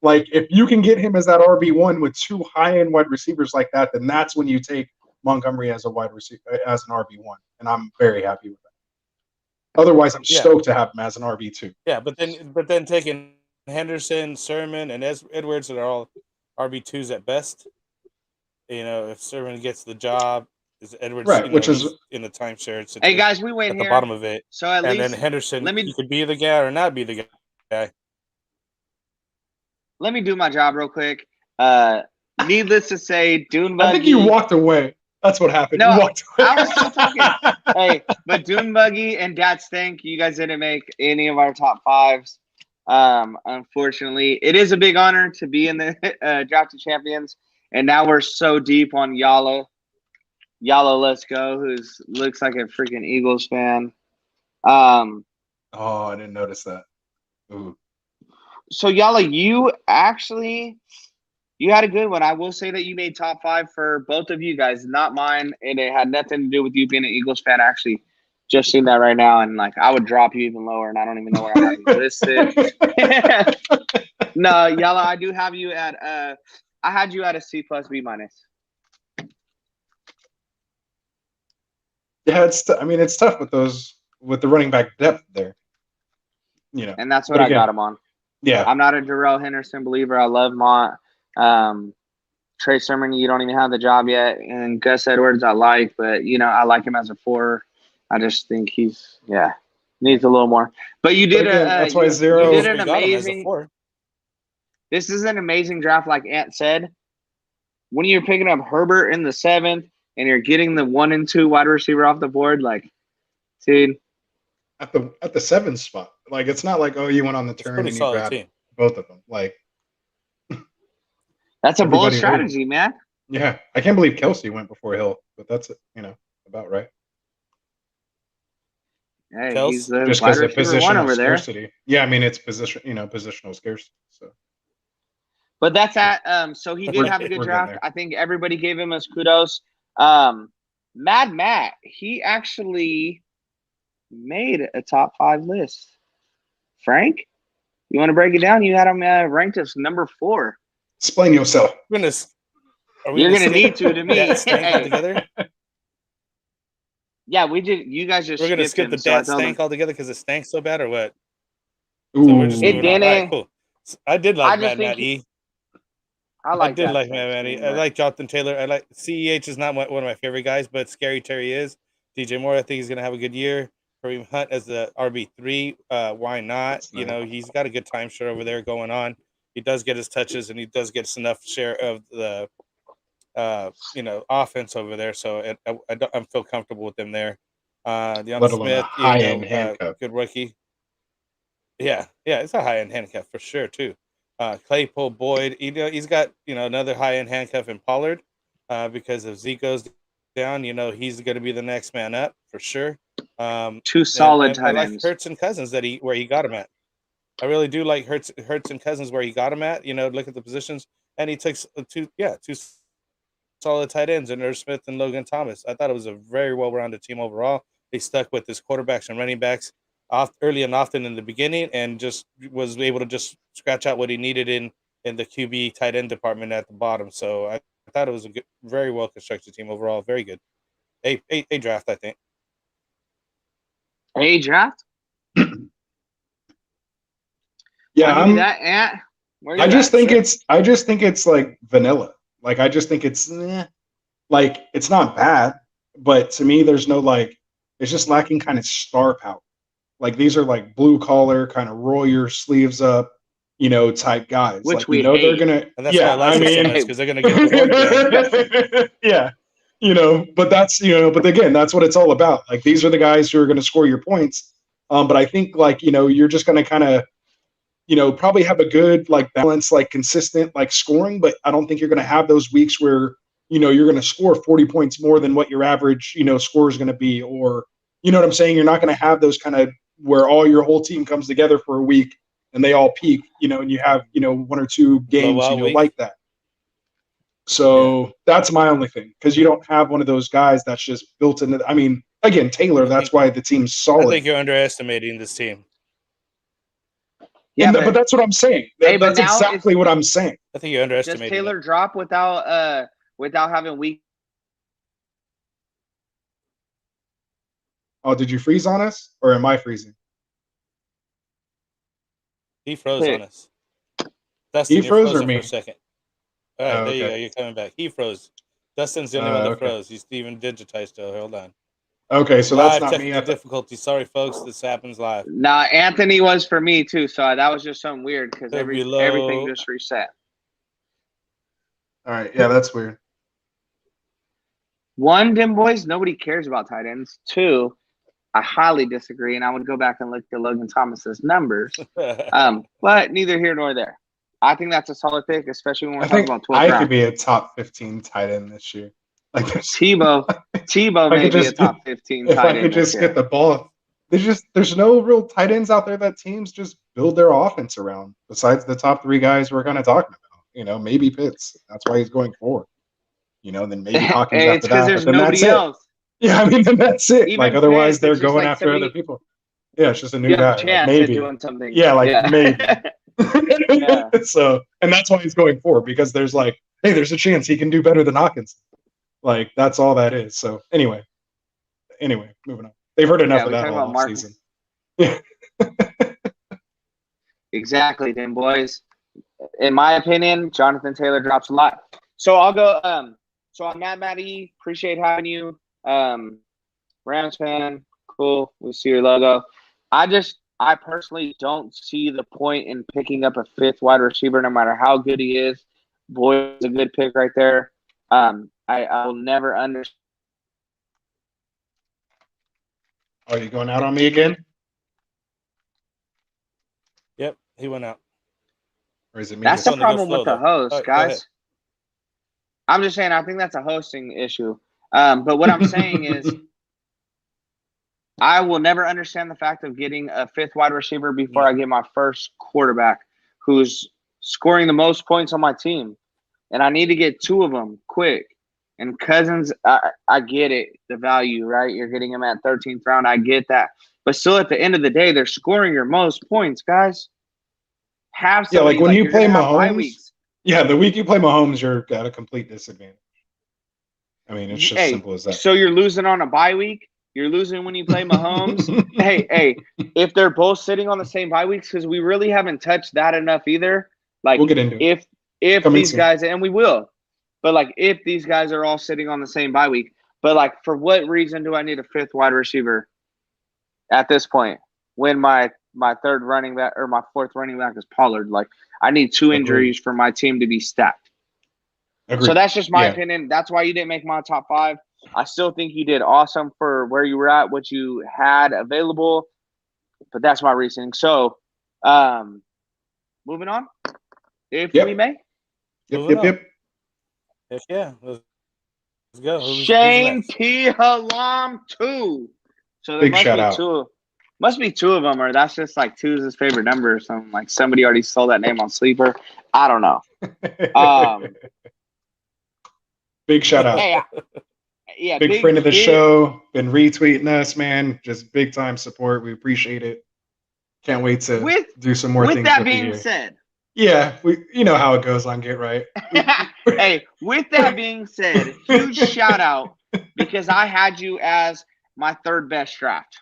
Like, if you can get him as that RB1 with 2 high-end wide receivers like that, then that's when you take Montgomery as a wide receiver, as an RB1, and I'm very happy with that. Otherwise, I'm stoked to have him as an RB2. Yeah, but then taking Henderson, Sermon, and Edwards that are all RB2s at best. If Sermon gets the job, is Edwards right? Which is in the timeshare. Hey guys, we win at here. The bottom of it. So at least then Henderson, he could be the guy or not be the guy. Let me do my job real quick. needless to say, Dune I think you Buggy. walked away. That's what happened. No, you walked away. I was still talking. Hey, but Dune Buggy and Dad Stink, you guys didn't make any of our top fives. Unfortunately, it is a big honor to be in the Draft of Champions, and now we're so deep on Yala. Yala, let's go. Who's looks like a freaking Eagles fan. Oh, I didn't notice that. Ooh. So Yala, you had a good one. I will say that you made top five for both of you guys, not mine, and it had nothing to do with you being an Eagles fan. I actually just seen that right now, and I would drop you even lower, and I don't even know where I have you listed. No, Yala, I do have you at I had you at a C plus B minus. Yeah, it's tough with the running back depth there. And that's what I got him on. Yeah, I'm not a Darrell Henderson believer. I love Mont. Trey Sermon, you don't even have the job yet, and Gus Edwards, I like, but I like him as a 4. I just think he's needs a little more. But you did that's why zero. You did an amazing. This is an amazing draft, like Ant said. When you're picking up Herbert in the 7th and you're getting the 1 and 2 wide receiver off the board, dude. At the 7th spot, it's not like you went on the turn and you grabbed both of them. That's a bold strategy, man. Yeah, I can't believe Kelsey went before Hill, but that's about right. Hey, he's the just wide because of receiver 1 over scarcity. there. Yeah, it's positional scarcity. So. But that's at so he did have a good draft. I think everybody gave him his kudos. Mad Matt, he actually made a top 5 list. Frank, you want to break it down? You had him ranked as number 4. Explain yourself. You're gonna need to me. Hey. Together? Yeah, we did. You guys just we're gonna skip the dad stank altogether because it stank so bad, or what? Ooh. So we're just it didn't. Right, cool. I did like Mad Matt E. I did like Mad Matt E. I like Jonathan Taylor. I like CEH is not one of my favorite guys, but Scary Terry is. DJ Moore, I think he's gonna have a good year. Kareem Hunt as the RB3. Why not? He's got a good timeshare over there going on. He does get his touches and he does get enough share of the offense over there. So I feel comfortable with them there. DeAndre Smith, high-end handcuff. Good rookie. Yeah, it's a high-end handcuff for sure too. Claypool, Boyd, he's got another high-end handcuff in Pollard because if Zeke goes down, he's going to be the next man up for sure. 2 solid tight ends. I like Hurts and Cousins where he got him at. I really do like Hurts and Cousins where he got him at. Look at the positions, and he took 2 solid tight ends in Irv Smith and Logan Thomas. I thought it was a very well-rounded team overall. They stuck with his quarterbacks and running backs early and often in the beginning, and just was able to just scratch out what he needed in the QB tight end department at the bottom. So I thought it was a good, very well constructed team overall. Very good. A draft, I think. A draft. Yeah, I just think it's like vanilla. I just think it's it's not bad, but to me there's no it's just lacking kind of star power. These are blue collar, kind of roll your sleeves up, type guys. Which we hate. They're gonna. And that's why I like it so much because they're gonna get the work done. Yeah. But that's but again, that's what it's all about. These are the guys who are gonna score your points. But I think you're just gonna kind of probably have a good balance, consistent scoring, but I don't think you're going to have those weeks where you're going to score 40 points more than what your average score is going to be, or what I'm saying. You're not going to have those kind of where your whole team comes together for a week and they all peak, and you have 1 or 2 games like that. So that's my only thing, because you don't have one of those guys that's just built into. Again, Taylor. That's why the team's solid. I think you're underestimating this team. Yeah, but that's what I'm saying. That's exactly what I'm saying. I think you underestimated. Does Taylor drop without having weak? Oh, did you freeze on us, or am I freezing? He froze on us. Dustin, he froze or me? For a second. All right, there you go. You're coming back. He froze. Dustin's the only one that froze. He's even digitized still. Hold on. Okay, so that's not me. Difficulty. Sorry, folks. This happens live. Nah, Anthony was for me too. So that was just something weird because everything just reset. All right. Yeah, that's weird. One, dim boys, nobody cares about tight ends. Two, I highly disagree, and I would go back and look at Logan Thomas's numbers. But neither here nor there. I think that's a solid pick, especially when we're I talking think about 12th I round. could be a top 15 tight end this year. Like Tebow may be a top 15 if I tight could end this just year. get the ball. There's no real tight ends out there that teams just build their offense around. Besides the top 3 guys we're kind of talking about, maybe Pitts. That's why he's going 4. Then maybe Hawkins It's after because that. there's But then that's nobody it. else. Yeah, I mean, then that's it. Even Like otherwise, Pitts, they're it's just going like after other somebody people. Yeah, it's just a new you have a guy. Like chance at maybe. doing something. Yeah, like maybe. Yeah. So, and that's why he's going 4 because there's like, hey, there's a chance he can do better than Hawkins. Like that's all that is. So anyway, moving on. They've heard enough of we that talk whole about Mark. offseason. Yeah. Exactly, then boys. In my opinion, Jonathan Taylor drops a lot. So I'll go. So I'm Matt E. Appreciate having you. Rams fan, cool. We see your logo. I personally don't see the point in picking up a 5th wide receiver, no matter how good he is. Boyd is a good pick right there. I will never understand. Are you going out on me again? Yep, he went out. Or is it me? That's the Starting to go problem slow, with the though. host, All right, go ahead. guys. I'm just saying, I think that's a hosting issue. But what I'm saying is, I will never understand the fact of getting a 5th wide receiver before I get my first quarterback who's scoring the most points on my team. And I need to get 2 of them quick. And Cousins, I get it, the value, right? You're getting him at 13th round. I get that. But still, at the end of the day, they're scoring your most points, guys. Have somebody, like when you play Mahomes. Yeah, the week you play Mahomes, you're at a complete disadvantage. I mean, it's just simple as that. So you're losing on a bye week. You're losing when you play Mahomes. hey, if they're both sitting on the same bye weeks, because we really haven't touched that enough either. Like, we'll get into it. If these guys, and we will, but like if these guys are all sitting on the same bye week, but like for what reason do I need a 5th wide receiver at this point when my 3rd running back or my 4th running back is Pollard? Like, I need 2 injuries for my team to be stacked. Agreed. So that's just my opinion. That's why you didn't make my top 5. I still think you did awesome for where you were at, what you had available, but that's my reasoning. So, moving on, if we may. Yep. Heck yeah. Let's go. Shane T. Halam 2. So there must be 2 of them, or that's just like 2 is his favorite number or something. Like somebody already stole that name on Sleeper. I don't know. Big shout out. Hey, yeah, big friend of the show. Been retweeting us, man. Just big time support. We appreciate it. Can't wait to do some more things. With that being said, yeah, you know how it goes on Get Right. Hey, with that being said, huge shout out because I had you as my 3rd best draft.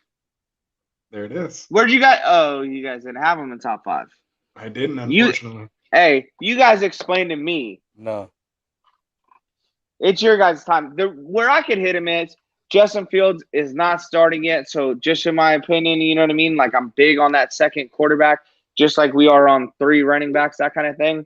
There it is. Where'd you guys? Oh, you guys didn't have him in top 5. I didn't, unfortunately. You guys explain to me. No. It's your guys' time. Where I could hit him is Justin Fields is not starting yet. So just in my opinion, you know what I mean? Like I'm big on that 2nd quarterback, just like we are on 3 running backs, that kind of thing.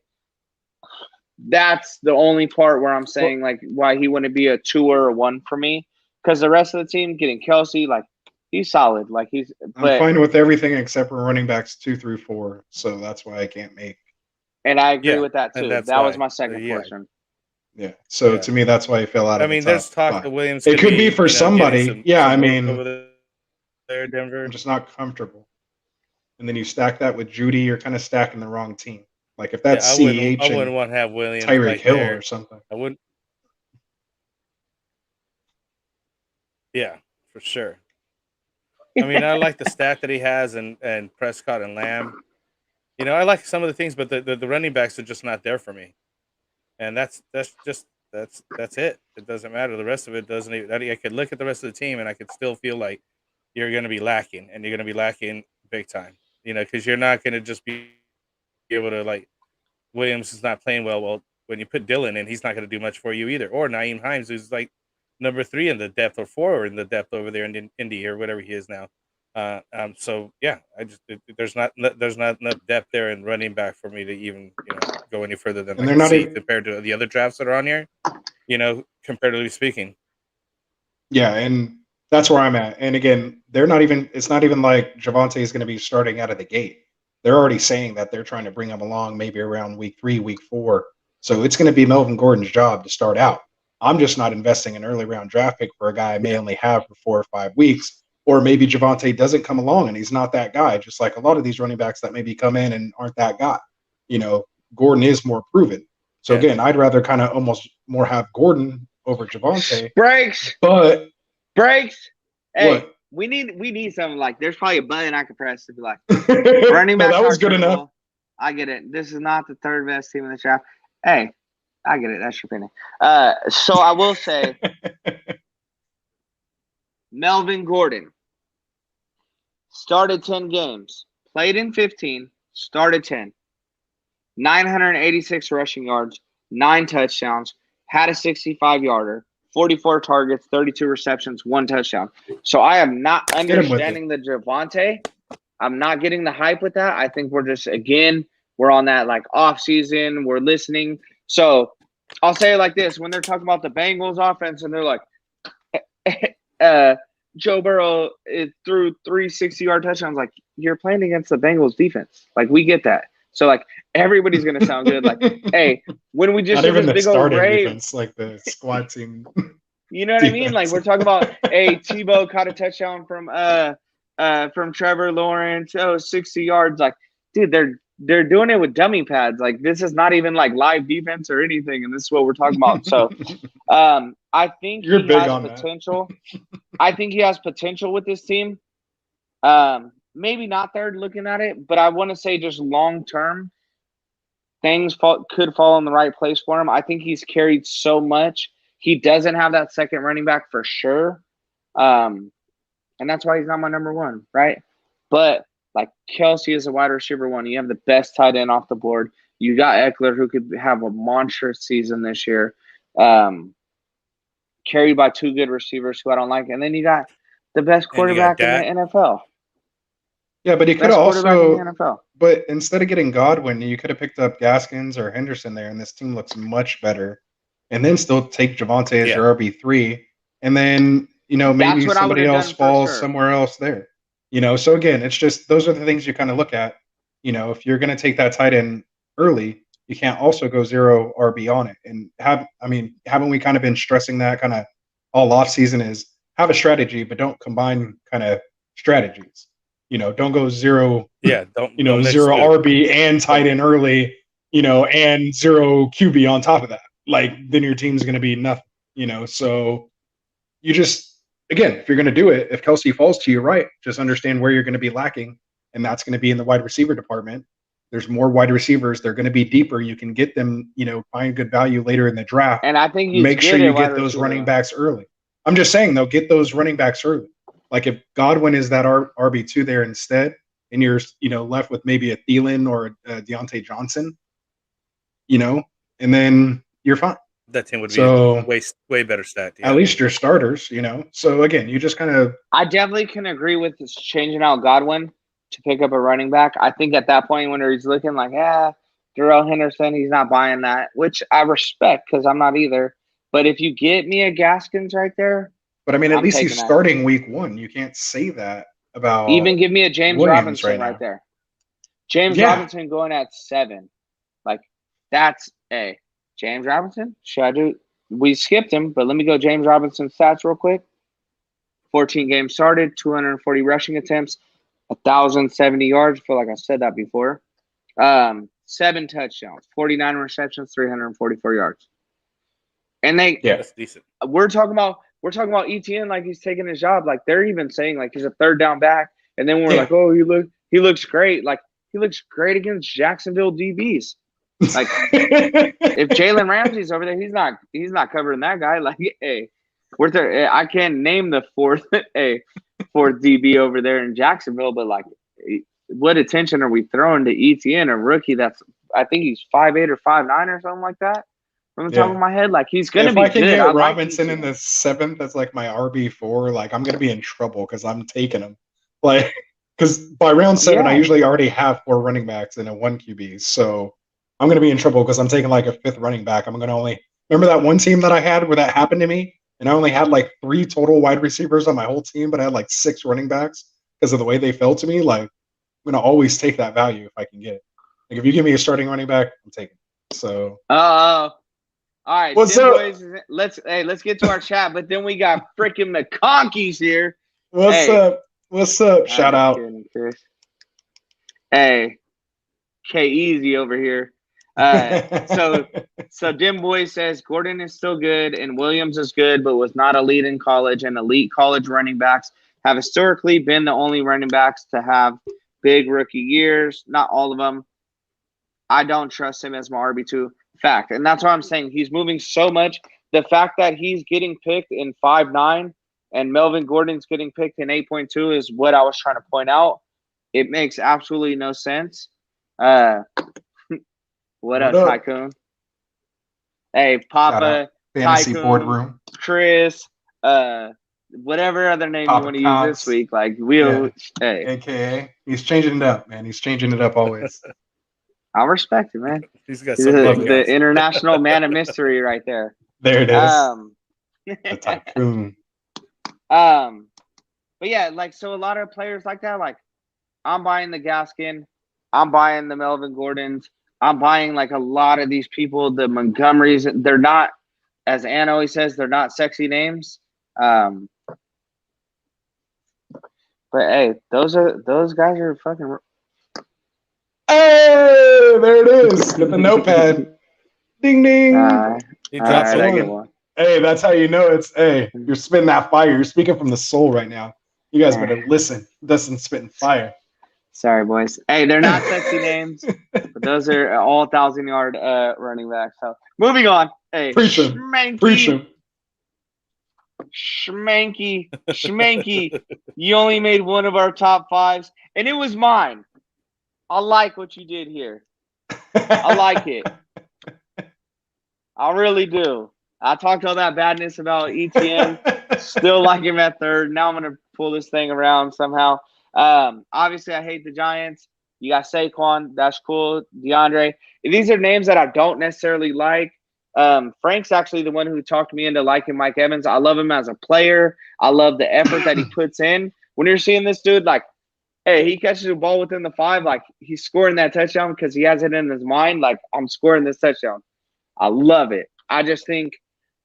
That's the only part where I'm saying like why he wouldn't be a 2 or a 1 for me. Because the rest of the team getting Kelsey, like he's solid. Like I'm fine with everything except for running backs 2 through 4. So that's why I can't make. And I agree with that too. That was my second portion. Yeah. So to me, that's why he fell out of the top there's talk 5. that Williams. It could be for somebody. I mean, over there, Denver. I'm just not comfortable. And then you stack that with Judy, you're kind of stacking the wrong team. Like if that's I wouldn't want to have Williams, Tyreek Hill or something. I wouldn't. Yeah, for sure. I mean, I like the stack that he has and Prescott and Lamb. I like some of the things, but the running backs are just not there for me. And that's it. It doesn't matter. The rest of it doesn't even. I could look at the rest of the team and I could still feel like you're going to be lacking, and you're going to be lacking big time. Because you're not going to just be able to like Williams is not playing well. Well, when you put Dylan in, he's not going to do much for you either. Or Naeem Hines, who's like number 3 in the depth or 4 in the depth over there in Indy or whatever he is now. So yeah, there's not enough depth there in running back for me to even go any further than And like they're a not C even, compared to the other drafts that are on here. Comparatively speaking. yeah, and that's where I'm at. And again, they're not even. It's not even like Javante is going to be starting out of the gate. They're already saying that they're trying to bring him along maybe around week 3, week 4. So it's going to be Melvin Gordon's job to start out. I'm just not investing an early round draft pick for a guy I may only have for 4 or 5 weeks. Or maybe Javante doesn't come along and he's not that guy, just like a lot of these running backs that maybe come in and aren't that guy. Gordon is more proven. So again, I'd rather kind of almost more have Gordon over Javante. Breaks. But Hey, what? we need something like. There's probably a button I could press to be like running back. No, that was good enough. I get it. This is not the third best team in the draft. Hey, I get it. That's your opinion. So I will say, Melvin Gordon started 10 games, played in 15, started 10, 986 rushing yards, 9 touchdowns, had a 65-yarder, 44 targets, 32 receptions, 1 touchdown. So I am not understanding the Javante. I'm not getting the hype with that. I think we're just, again, we're on that like off season. We're listening. So I'll say it like this. When they're talking about the Bengals offense and they're like, Joe Burrow threw 3 60-yard touchdowns, like, you're playing against the Bengals defense. Like, we get that. So, like, everybody's going to sound good. Like, hey, when we just not even this the big starting old rave, defense, like the squad team. You know what I mean? Like, we're talking about, hey, Tebow caught a touchdown from Trevor Lawrence, 60 yards. Like, dude, they're doing it with dummy pads. Like, this is not even like live defense or anything, and this is what we're talking about. So, I think You're he big has on potential. I think he has potential with this team. Maybe not there looking at it, but I want to say just long term, things could fall in the right place for him. I think he's carried so much. He doesn't have that second running back for sure. And that's why he's not my number 1, right? But like Kelsey is a wide receiver 1. You have the best tight end off the board. You got Eckler, who could have a monstrous season this year. Carried by 2 good receivers who I don't like. And then you got the best quarterback in the NFL. Yeah, but he could have also. But instead of getting Godwin, you could have picked up Gaskins or Henderson there, and this team looks much better. And then still take Javante as your RB3, and then maybe somebody else falls somewhere else there. So again, it's just those are the things you kind of look at. If you're going to take that tight end early, you can't also go 0 RB on it. And haven't we kind of been stressing that kind of all off season is have a strategy, but don't combine kind of strategies. Don't go 0. Yeah, don't 0 RB and tight end early. And 0 QB on top of that. Like then your team's going to be nothing. So you just again, if you're going to do it, if Kelsey falls to you, right, just understand where you're going to be lacking, and that's going to be in the wide receiver department. There's more wide receivers. They're going to be deeper. You can get them, find good value later in the draft. And I think make sure you get those running backs early. I'm just saying, though, get those running backs early. Like if Godwin is that RB2 there instead, and you're, left with maybe a Thielen or a Deontay Johnson, and then you're fine. That team would be way better stacked. Yeah. At least your starters, So again, you just kind of. I definitely can agree with this changing out Godwin to pick up a running back. I think at that point when he's looking like, Darrell Henderson, he's not buying that, which I respect because I'm not either. But if you get me a Gaskins right there. But at least he's starting week 1. You can't say that about. Even give me a James Robinson right there. James Robinson going at 7. Like that's James Robinson. Should I do? We skipped him, but let me go James Robinson stats real quick. 14 games started, 240 rushing attempts, 1,070 yards. I feel like I said that before. 7 touchdowns, 49 receptions, 344 yards. And that's decent. We're talking about ETN like he's taking his job. Like they're even saying like he's a third down back. And then we're like, oh, he looks great. Like he looks great against Jacksonville DBs. Like if Jalen Ramsey's over there, he's not covering that guy. Like, I can't name the fourth DB over there in Jacksonville, but like, what attention are we throwing to ETN, a rookie that's I think he's 5'8" or 5'9" or something like that from the top of my head. Like he's gonna be good. If I can get Robinson in the 7th, that's like my RB4. Like I'm gonna be in trouble because I'm taking him. Like because by round 7, I usually already have 4 running backs and a 1 QB. So I'm going to be in trouble because I'm taking like a 5th running back. I'm going to only remember that one team that I had where that happened to me, and I only had like 3 total wide receivers on my whole team, but I had like 6 running backs because of the way they fell to me. Like, I'm going to always take that value if I can get it. Like, if you give me a starting running back, I'm taking it. So, all right, what's then, up? boys? Let's get to our chat. But then we got freaking McConkeys here. What's up? What's up? Shout out. Kidding, Chris. Hey, K Easy over here. So Dim Boy says Gordon is still good and Williams is good, but was not elite in college. And elite college running backs have historically been the only running backs to have big rookie years. Not all of them. I don't trust him as my RB2. Fact. And that's why I'm saying he's moving so much. The fact that he's getting picked in 5'9" and Melvin Gordon's getting picked in 8.2 is what I was trying to point out. It makes absolutely no sense. What up, Tycoon? Hey, Papa, Fantasy Tycoon, Boardroom, Chris, whatever other name Papa you want to Cox. use this week. Like, we'll, hey. AKA, he's changing it up, man. He's changing it up always. I respect it, man. He's got He's some the international man of mystery right there. There it is. The Tycoon. But yeah, like, so a lot of players like that, like, I'm buying the Gaskin, I'm buying the Melvin Gordons, I'm buying like a lot of these people, the Montgomerys. They're not, as Ann always says, they're not sexy names. But hey, those guys are fucking. Hey, there it is. Get the notepad. Ding ding. He dropped I get one. Hey, that's how you know it's. Hey, you're spitting that fire. You're speaking from the soul right now. You guys better listen. Dustin's spitting fire. Sorry, boys. Hey, they're not sexy names, but those are all 1,000-yard running backs. So moving on. Hey, Preach him. Schmanky. You only made one of our top 5s, and it was mine. I like what you did here. I like it. I really do. I talked all that badness about ETN. Still like him at 3rd. Now I'm going to pull this thing around somehow. Obviously, I hate the Giants. You got Saquon. That's cool. DeAndre. These are names that I don't necessarily like. Frank's actually the one who talked me into liking Mike Evans. I love him as a player. I love the effort that he puts in. When you're seeing this dude, like, hey, he catches the ball within the 5, like, he's scoring that touchdown because he has it in his mind, like, I'm scoring this touchdown. I love it. I just think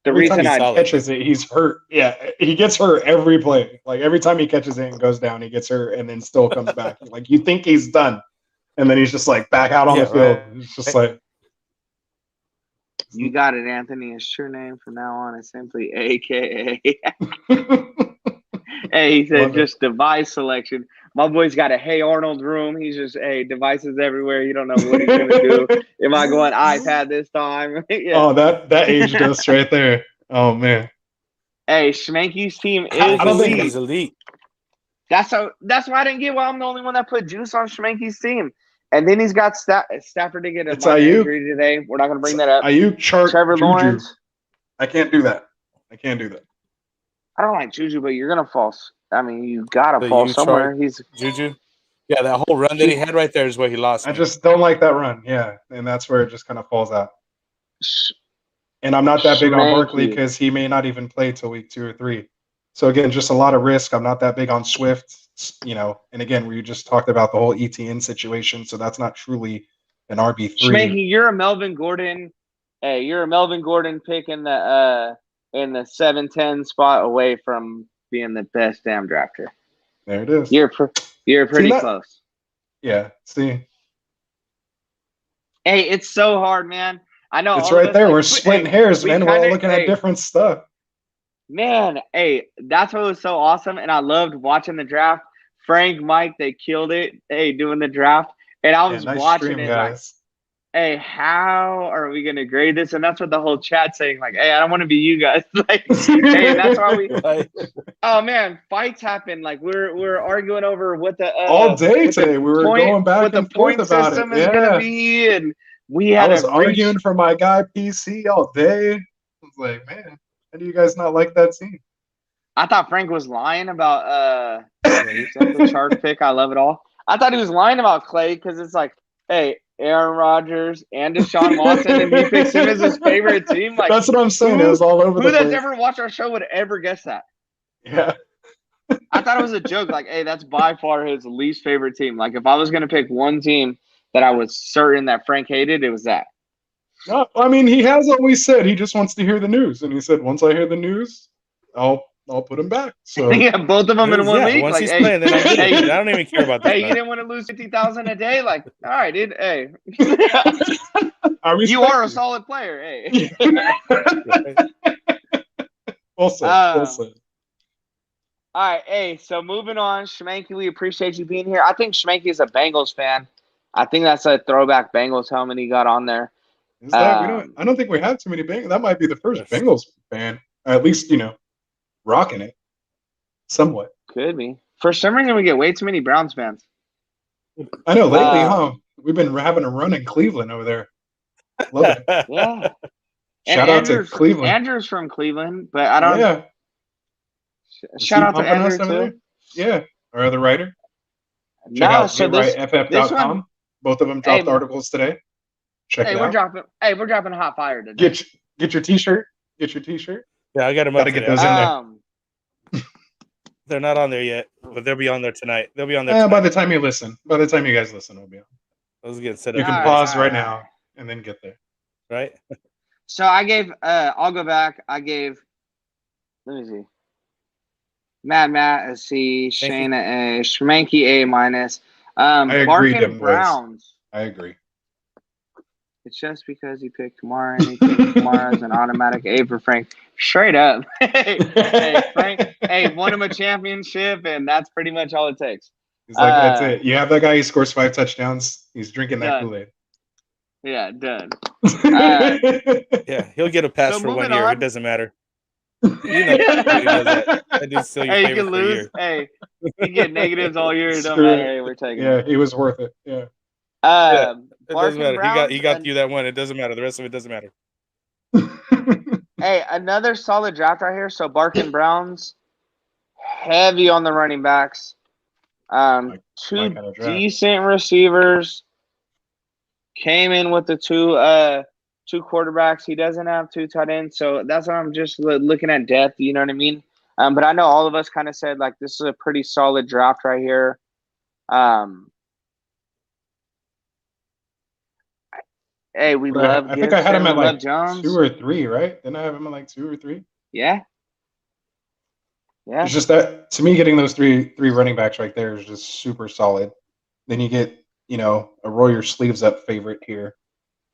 the reason he catches it, he's hurt. Yeah, he gets hurt every play. Like, every time he catches it and goes down, he gets hurt and then still comes back. Like, you think he's done, and then he's just like back out on the field. Right. It's just like, you got it, Anthony. His true name from now on is simply AKA. Hey, he said just device selection. My boy's got a Hey Arnold room. He's just, hey, devices everywhere. You don't know what he's going to do. Am I going iPad this time? Yeah. Oh, that aged us right there. Oh, man. Hey, Schmanky's team is I don't think he's elite. That's why I didn't get why I'm the only one that put juice on Schmanky's team. And then he's got Stafford to get a injury today. We're not going to bring that up. Trevor Juju. Lawrence. I can't do that. I don't like Juju, but you're going to fall. I mean, you got to fall somewhere. He's Juju. Yeah, that whole run that he had right there is where he lost. I just don't like that run. Yeah, and that's where it just kind of falls out. And I'm not that big on Barkley because he may not even play till week 2 or 3. So again, just a lot of risk. I'm not that big on Swift, And again, we just talked about the whole ETN situation, so that's not truly an RB3. Schmanky, you're a Melvin Gordon. Hey, you're a Melvin Gordon pick in the 7-10 spot away from being the best damn drafter. There it is. You're pretty close. Yeah. See. Hey, it's so hard, man. I know it's right there. We're splitting hairs, man. We're all looking at different stuff. Man, hey, that's what was so awesome, and I loved watching the draft. Frank, Mike, they killed it. Hey, doing the draft, and I was watching it guys. Like, hey, how are we gonna grade this? And that's what the whole chat's saying. Like, hey, I don't want to be you guys. Like, hey, and that's why we. Oh man, fights happen. Like we're arguing over what the all day today. We were going back and forth about it. Is gonna be, and we had. I was arguing for my guy PC all day. I was like, man, how do you guys not like that team? I thought Frank was lying about the chart pick. I love it all. I thought he was lying about Clay because it's like, hey. Aaron Rodgers, and Deshaun Watson, and he picks him as his favorite team. Like, that's what I'm saying. It was all over the who that's place. ever watched our show would ever guess that? Yeah. I thought it was a joke. Like, hey, that's by far his least favorite team. Like, if I was going to pick one team that I was certain that Frank hated, it was that. No, I mean, he has always said he just wants to hear the news, and he said once I hear the news, I'll put him back. So yeah, both of them in 1 week. Once like, he's hey, playing, then I'm good. hey, I don't even care about this. Hey, you didn't want to lose 50,000 a day. Like, all right, dude. Hey, I you are a solid player. Hey. Well said. Well said. All right, hey. So moving on, Schmanky, we appreciate you being here. I think Schmanky is a Bengals fan. I think that's a throwback Bengals helmet he got on there. Is that I don't think we have too many Bengals. That might be the first Bengals fan, at least rocking it somewhat. Could be. For some reason, we get way too many Browns fans. I know lately, huh? We've been having a run in Cleveland over there. Love it. Yeah. Shout out to Cleveland. Andrew's from Cleveland, but I don't. Yeah. Shout out to Andrew too. There? Yeah, our other writer. Check No, out so GetRightFF.com. Both of them dropped articles today. Check it out. We're dropping hot fire today. Get your t-shirt. Get your t-shirt. Yeah, I got them. Got to get those in there. They're not on there yet, but they'll be on there tonight. They'll be on there. By the time you guys listen, it'll be on. Those get set up. You can pause right now and then get there. Right. So I gave. I'll go back. I gave. Let me see. Matt a C, Shane a Schmanky A minus. I agree, Barkin Browns. I agree. It's just because he picked Kamara and he picked Kamara as an automatic A for Frank. Straight up. Hey, Frank, won him a championship, and that's pretty much all it takes. He's like, that's it. You have that guy, he scores 5 touchdowns. He's drinking that Kool-Aid. Yeah, done. Yeah, he'll get a pass for 1 year. It doesn't matter. You know that. That dude's still your favorite you can lose. Hey, you get negatives all year. It don't matter. Hey, we're taking it. He was worth it. Yeah. It doesn't matter. He got you that one. It doesn't matter. The rest of it doesn't matter. Hey, another solid draft right here. So Barkin Browns, heavy on the running backs. Two decent receivers. Came in with the two quarterbacks. He doesn't have 2 tight ends, so that's why I'm just looking at depth. You know what I mean? But I know all of us kind of said like this is a pretty solid draft right here. Hey, we love. I think I had him at like Jones. 2 or 3, right? Didn't I have him at like 2 or 3? Yeah. It's just that to me, getting those three running backs right there is just super solid. Then you get a roll your sleeves up favorite here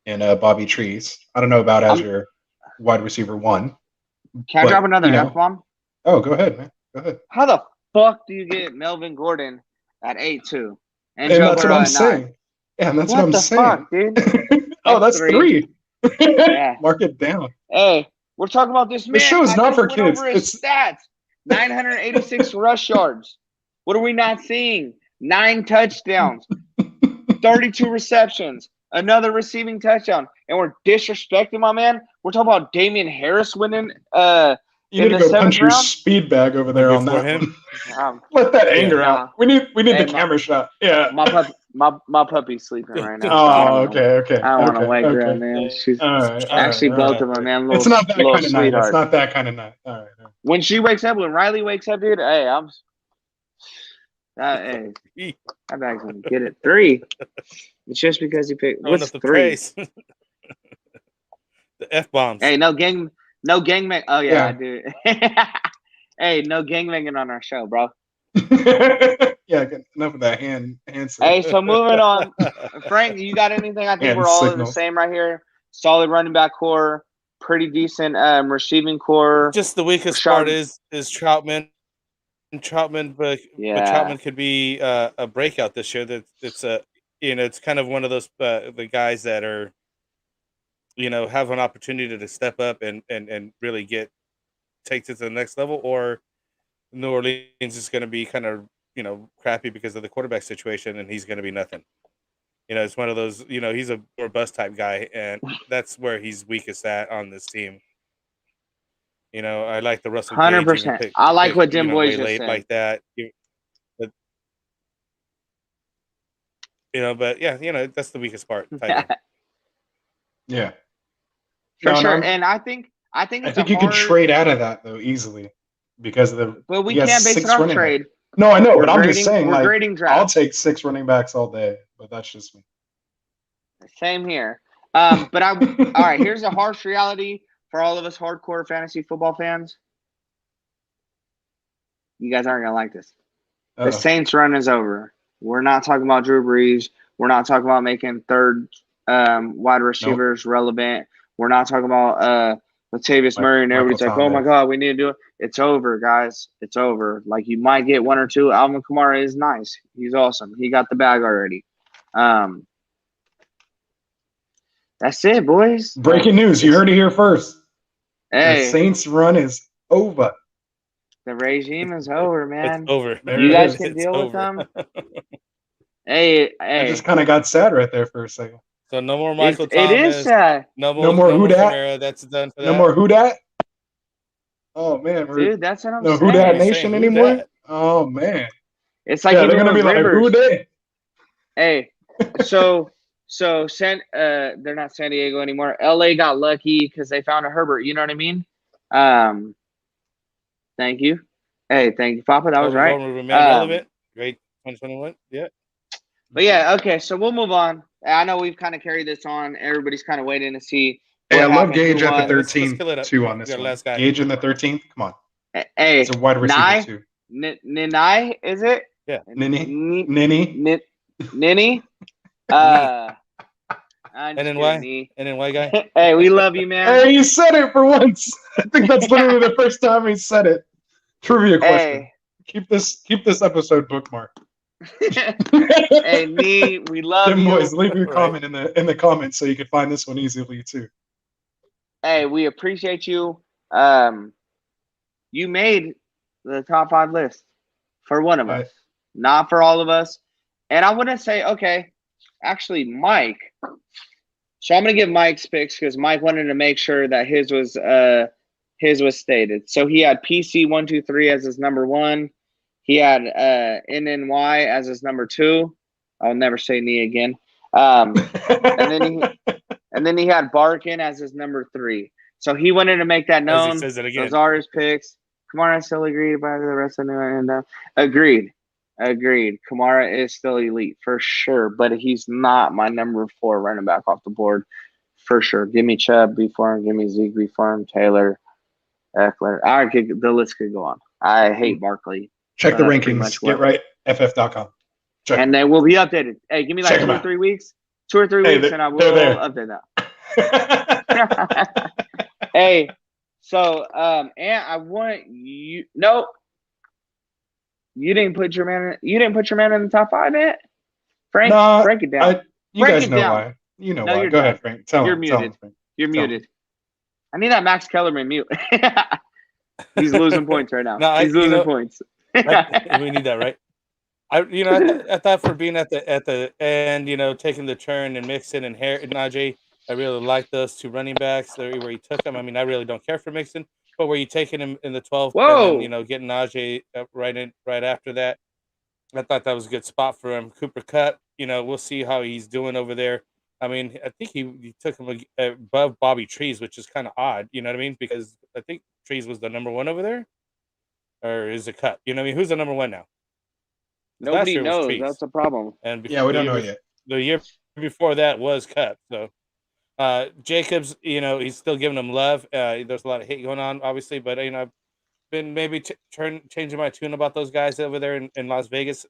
in Bobby Trees. I don't know about as your wide receiver 1. Can I drop another F-bomb? Oh, go ahead, man. Go ahead. How the fuck do you get Melvin Gordon at 8-2? And that's what I'm saying. Yeah, and that's what I'm saying. Fuck, dude? Oh, that's 3. Yeah. Mark it down. Hey, we're talking about this man. The show is not for kids. It's stats. 986 rush yards. What are we not seeing? 9 touchdowns. 32 receptions. Another receiving touchdown. And we're disrespecting my man. We're talking about Damian Harris winning you need to go punch your speed bag over there on that him. Let that anger out. We need the camera shot. Yeah. My puppy's sleeping right now. Oh, okay. I don't want to wake her up, man. She's both of them, man. It's not that kind of night. It's not that kind of night. All right. When she wakes up, when Riley wakes up, dude, hey, that bag's gonna get it 3. It's just because he picked. What's 3? The F-bombs. Hey, no gang. Oh yeah, I do. Hey, no gangbanging on our show, bro. Yeah, enough of that hand. Hey, so moving on, Frank, you got anything? I think we're all the same right here. Solid running back core, pretty decent receiving core. Just the weakest part is Troutman. But Troutman could be a breakout this year. That it's kind of one of those the guys that are have an opportunity to step up and really take it to the next level, or New Orleans is going to be kind of crappy because of the quarterback situation, and he's going to be nothing. It's one of those. He's a or bust type guy, and that's where he's weakest at on this team. I like the Russell. 100%. I like what Jim Boy's just said. Like that. But that's the weakest part. Tight end. Yeah. For No, sure. no, And I think I it's a think you could hard, trade out of that though easily because but we he has can't base it 6 off running backs. trade. No, I know, but I'm just saying, We're like, grading I'll draft. take 6 running backs all day, but that's just me. Same here. But all right, here's a harsh reality for all of us hardcore fantasy football fans. You guys aren't gonna like this. The Saints run is over. We're not talking about Drew Brees. We're not talking about making third wide receivers relevant. We're not talking about Latavius Murray and everybody's like, oh my God, we need to do it. It's over, guys. It's over. Like, you might get 1 or 2. Alvin Kamara is nice. He's awesome. He got the bag already. That's it, boys. Breaking news. You heard it here first. Hey, the Saints run is over. The regime is over, man. It's over. You guys can deal with them. Hey. I just kind of got sad right there for a second. So no more Michael Thomas. It is sad. No more who dat. Kamara, that's done for that. No more who dat. Oh man, dude, that's what I'm saying. No who dat nation anymore. Dat? Oh man, it's like they're gonna be like who dat. Hey, so they're not San Diego anymore. LA got lucky because they found a Herbert. You know what I mean? Thank you. Hey, thank you, Papa. That was right. Relevant. Great 2021. Yeah. But yeah, okay. So we'll move on. I know we've kind of carried this on. Everybody's kind of waiting to see. Hey, I love Gage at the 13th too on this one. Last guy. Gage in the 13th. Come on. Hey, it's a wide receiver too. Ninai, is it? Yeah. Ninny. Ninny. And then why guy? Hey, we love you, man. Hey, you said it for once. I think that's literally the first time he said it. Trivia question. Hey. Keep this episode bookmarked. Hey, me, we love you. Boys, leave your comment in the comments so you can find this one easily too. Hey, we appreciate you. You made the top 5 list for one of us, not for all of us. And I want to say, okay, actually, Mike. So I'm gonna give Mike's picks because Mike wanted to make sure that his was stated. So he had PC123 as his number 1. He had NNY as his number 2. I'll never say knee again. And then he had Barkin as his number 3. So he wanted to make that known. As he says it again. Those are his picks. Kamara still agreed by the rest of the and agreed. Kamara is still elite for sure, but he's not my number 4 running back off the board for sure. Give me Chubb before him. Give me Zeke before him. Taylor, Eckler. The list could go on. I hate Barkley. Check the rankings. Get right. FF.com. Check. And they will be updated. Hey, give me like 2 or 3 weeks. 2 or 3 weeks, and I will update that. Hey, so and I want you. Nope. You didn't put your man in the top 5 yet? Frank, break it down. You guys know why. You know why. Go ahead, Frank. Tell him. You're muted. I need that Max Kellerman mute. He's losing points right now. He's losing points. We need that, right? I thought for being at the end, taking the turn and Mixon and Najee, I really like those 2 running backs where he took them. I mean, I really don't care for Mixon, but where you taking him in the 12th and then, getting Najee right after that, I thought that was a good spot for him. Cooper Kupp, we'll see how he's doing over there. I mean, I think he took him above Bobby Trees, which is kind of odd. You know what I mean? Because I think Trees was the number 1 over there, or is it Kupp? You know what I mean? Who's the number 1 now? Nobody knows. That's a problem. And we don't know yet. The year before that was Kupp. So Jacobs, he's still giving him love. There's a lot of hate going on, obviously, but I've been maybe changing my tune about those guys over there in Las Vegas.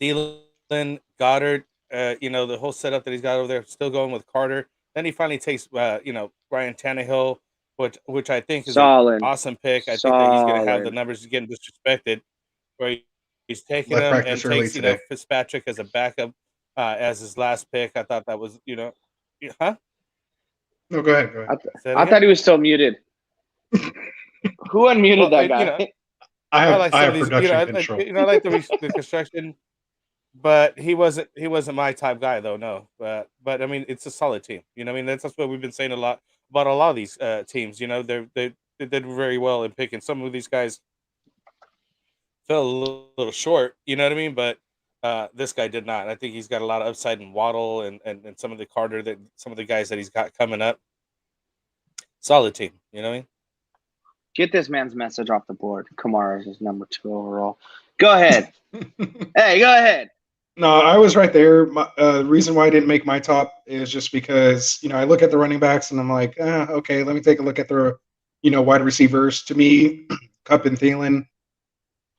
Thielen, Goddard, the whole setup that he's got over there. Still going with Carter. Then he finally takes, Ryan Tannehill, which I think is an awesome pick. I think that he's going to have the numbers getting disrespected, where he's taking them and takes Fitzpatrick as a backup as his last pick. I thought that was, huh? No, go ahead. I thought he was still muted. Who unmuted that guy? I have production control. I like the construction, but he wasn't my type guy though. No, but I mean, it's a solid team. I mean, that's what we've been saying a lot about a lot of these teams. They did very well in picking. Some of these guys fell a little short. You know what I mean? But This guy did not. I think he's got a lot of upside in Waddle and some of the guys that he's got coming up. Solid team, you know what I mean? Get this man's message off the board. Kamara's is number 2 overall. Go ahead. Hey, go ahead. No, I was right there. The reason why I didn't make my top is just because, I look at the running backs and I'm like, okay, let me take a look at the, wide receivers. To me, Kupp and Thielen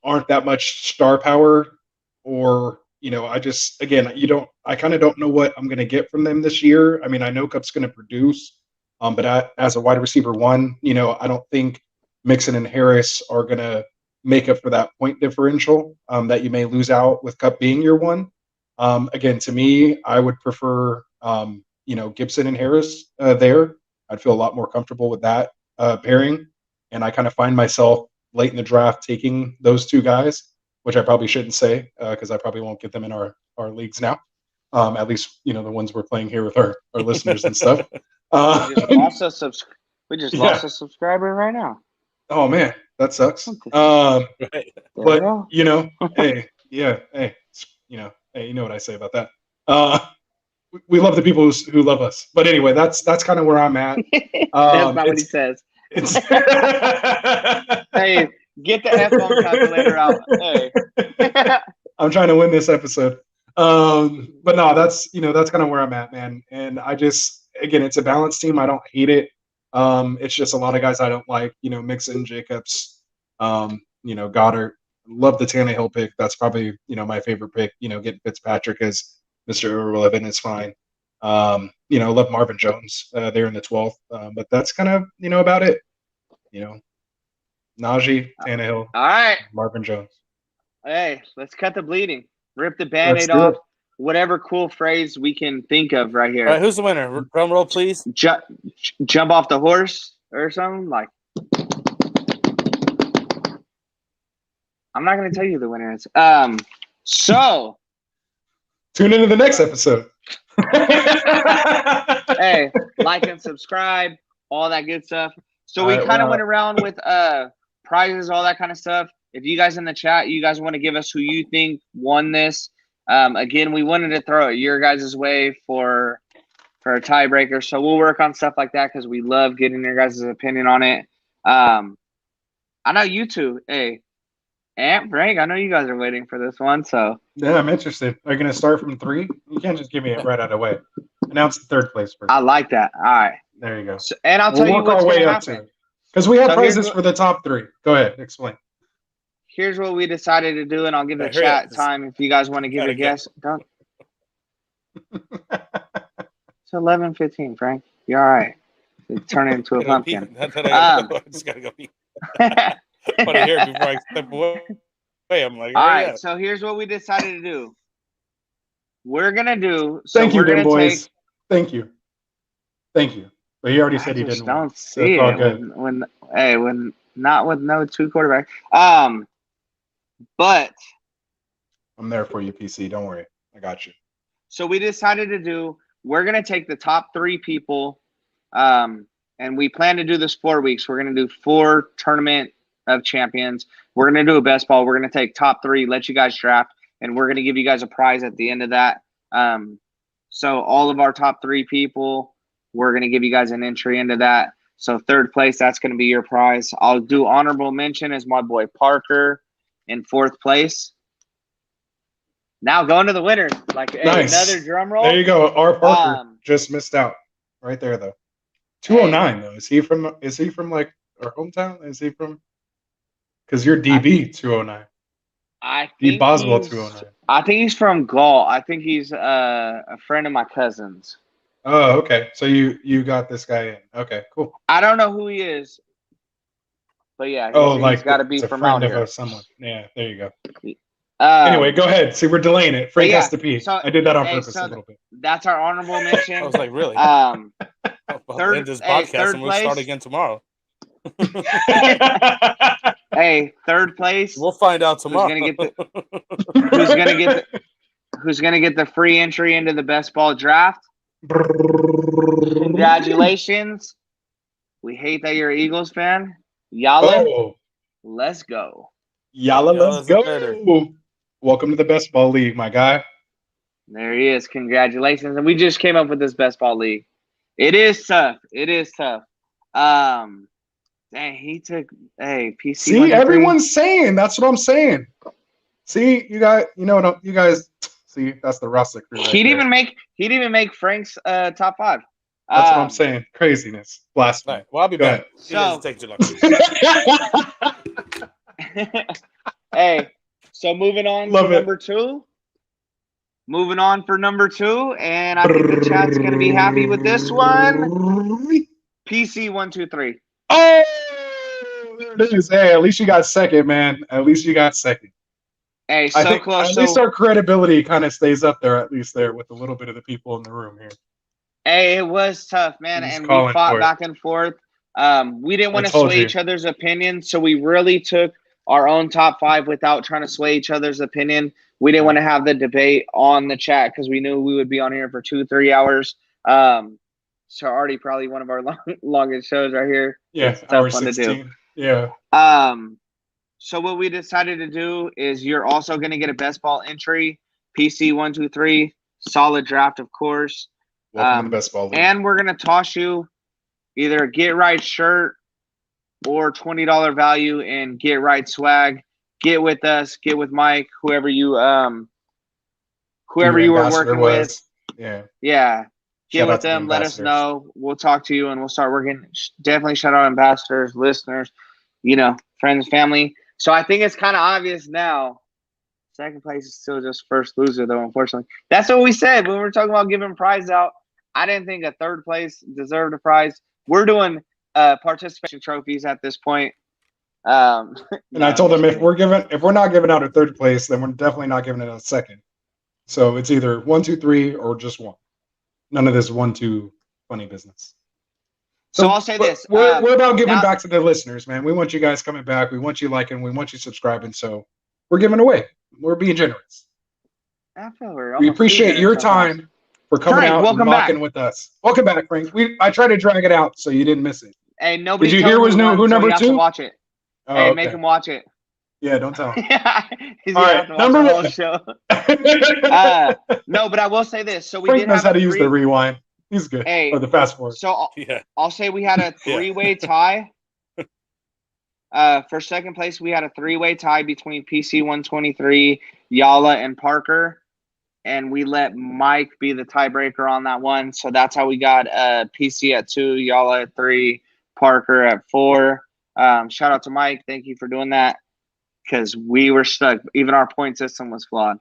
aren't that much star power, or, I kind of don't know what I'm going to get from them this year. I mean, I know Kupp's going to produce, but as a wide receiver one, I don't think Mixon and Harris are going to make up for that point differential that you may lose out with Kupp being your one. Again, to me, I would prefer, Gibson and Harris there. I'd feel a lot more comfortable with that pairing. And I kind of find myself late in the draft taking those two guys, which I probably shouldn't say because I probably won't get them in our leagues now. At least, the ones we're playing here with our listeners and stuff. We just lost a subscriber right now. Oh, man, that sucks. Right. But, hey, you know what I say about that. We love the people who love us. But anyway, that's kind of where I'm at. That's not what he says. It's Hey, get the F-bomb calculator out. Hey. I'm trying to win this episode. But no, that's kind of where I'm at, man. And I just, again, it's a balanced team. I don't hate it. It's just a lot of guys I don't like, Mixon, Jacobs, Goddard. Love the Tannehill pick. That's probably, my favorite pick. Getting Fitzpatrick as Mr. Irrelevant is fine. Love Marvin Jones there in the 12th. But that's kind of, about it. Najee, Tannehill, All right. Marvin Jones. Hey, let's cut the bleeding. Rip the Band-Aid off. Whatever cool phrase we can think of right here. All right, who's the winner? Drum roll, please. Jump off the horse or something like. I'm not going to tell you the winner is. So. Tune into the next episode. Hey, like and subscribe, all that good stuff. So we kind of went around with prizes, all that kind of stuff. If you guys in the chat, you guys want to give us who you think won this. Again, we wanted to throw it your guys' way for a tiebreaker. So we'll work on stuff like that because we love getting your guys' opinion on it. I know you two, hey, Aunt Frank, I know you guys are waiting for this one. So yeah, I'm interested. Are you going to start from 3? You can't just give me it right out of the way. Announce the third place first. I like that. All right. There you go. So, and I'll tell you what's going to happen. Because we have prizes for the top 3. Go ahead. Explain. Here's what we decided to do, and I'll give the chat time if you guys want to give a guess. Don't. It's 11:15, Frank. You're all right. Turn it into a pumpkin. I just gotta go pee. I want to hear it before I step away. I'm like, all right. So here's what we decided to do. We're gonna do. So Thank you, gonna boys. Thank you. But he already said he didn't. Don't see it when not with no 2 quarterbacks. But I'm there for you, PC. Don't worry. I got you. So we decided to do, we're going to take the top 3 people, and we plan to do this 4 weeks. We're going to do 4 tournament of champions. We're going to do a best ball. We're going to take top 3, let you guys draft, and we're going to give you guys a prize at the end of that. So all of our top 3 people, we're going to give you guys an entry into that. So 3rd place, that's going to be your prize. I'll do honorable mention as my boy Parker in 4th place. Now going to the winners. Like nice. Another drum roll. There you go. Our Parker just missed out right there though. 209 though. Is he from like our hometown? Is he from? Because you're DB 209. I think Boswell 209. I think he's from Gaul. I think he's a friend of my cousin's. Oh, okay. So you got this guy in. Okay, cool. I don't know who he is, but yeah, he's got to be from out here. Someone. Yeah, there you go. Anyway, go ahead. See, we're delaying it. Frank has to pee. So, I did that on purpose a little bit. That's our honorable mention. I was like, really? I'll end this podcast and we'll start again tomorrow. Hey, 3rd place. We'll find out tomorrow. Who's gonna get the free entry into the best ball draft? Congratulations. We hate that you're an Eagles fan. Yalla, let's go. Yalla, let's go. Welcome to the Best Ball League, my guy. There he is. Congratulations. And we just came up with this best ball league. It is tough. It is tough. Dang, he took PC. See, everyone's saying that's what I'm saying. See, you guys, you guys see that's the rustic crew. He didn't even make Frank's top 5. That's what I'm saying. Craziness. Blasphemy. Right. Well, I'll be Go back. ahead. It doesn't take too long. Hey, so moving on Love to it. number 2. Moving on for number 2, and I think the chat's gonna be happy with this one. PC 123. Oh, there it is. Hey, at least you got second, man. At least you got second. Hey, I so think close. at least our credibility kind of stays up there, at least there with a little bit of the people in the room here. Hey, it was tough, man, He's and we calling fought for it. back and forth. We didn't want I to told sway you. each other's opinion, so we really took our own top 5 without trying to sway each other's opinion. We didn't want to have the debate on the chat because we knew we would be on here for 2-3 hours. So already probably one of our longest shows right here. Yeah, It's a tough hour one to 16. do. Yeah. So what we decided to do is you're also going to get a best ball entry, PC 123, solid draft, of course. Welcome to the Best Ball League. And we're going to toss you either a Get Right shirt or $20 value in Get Right swag. Get with us, get with Mike, whoever you were working with. Yeah. Yeah. Get Shout out with to the them, let us ambassadors. know. We'll talk to you and we'll start working. Definitely shout out ambassadors, listeners, friends, family. So I think it's kind of obvious now. Second place is still just first loser, though, unfortunately. That's what we said when we were talking about giving prize out. I didn't think a third place deserved a prize. We're doing participation trophies at this point. And I told them if we're not giving out a third place, then we're definitely not giving it a second. So it's either 1, 2, 3, or just 1. None of this 1, 2 funny business. So I'll say this: we're about giving back to the listeners, man. We want you guys coming back. We want you liking. We want you subscribing. So we're giving away. We're being generous. We appreciate your time for coming out and rocking with us. Welcome back, Frank. I tried to drag it out so you didn't miss it. Hey, nobody. Did you hear who number 2? To watch it. Oh, hey, okay. make him watch it. Yeah, don't tell him. He's gonna have to watch the whole show. No, but I will say this. So we Frank did knows have how to use the rewind. He's good. Hey, or the fast forward. So I'll say we had a 3-way tie. For second place, we had a 3-way tie between PC 123, Yala, and Parker. And we let Mike be the tiebreaker on that one. So that's how we got PC at 2, Yala at 3, Parker at 4. Shout out to Mike. Thank you for doing that because we were stuck. Even our point system was flawed.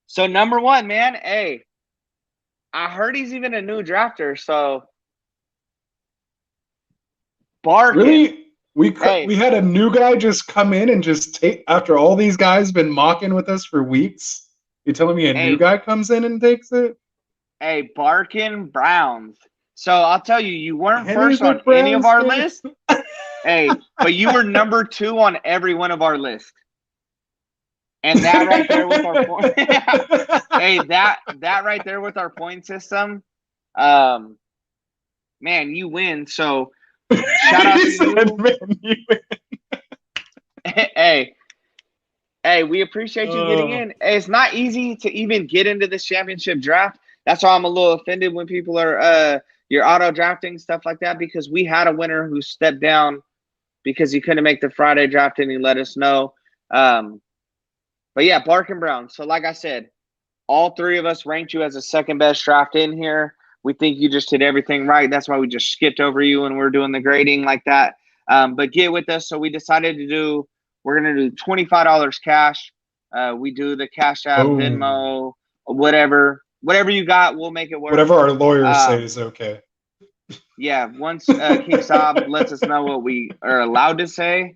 So number 1, man, hey, I heard he's even a new drafter. So Bargain. Really? We had a new guy just come in and just take after all these guys been mocking with us for weeks. You're telling me a new guy comes in and takes it? Hey, Barkin Browns. So I'll tell you, you weren't first on any of our lists. Hey, but you were number 2 on every one of our lists. And that right there with our point, hey, that right there with our point system, man, you win. So shout out to you. Hey, we appreciate you getting in. Hey, it's not easy to even get into this championship draft. That's why I'm a little offended when people are you're auto drafting stuff like that, because we had a winner who stepped down because he couldn't make the Friday draft and he let us know. But yeah, Barkin Brown. So like I said, all 3 of us ranked you as a second best draft in here. We think you just did everything right. That's why we just skipped over you when we're doing the grading like that. But get with us. So we decided we're going to do $25 cash. We do the Cash App, Venmo, whatever you got, we'll make it work. Whatever our lawyers say is okay. Yeah, once King Saab lets us know what we are allowed to say,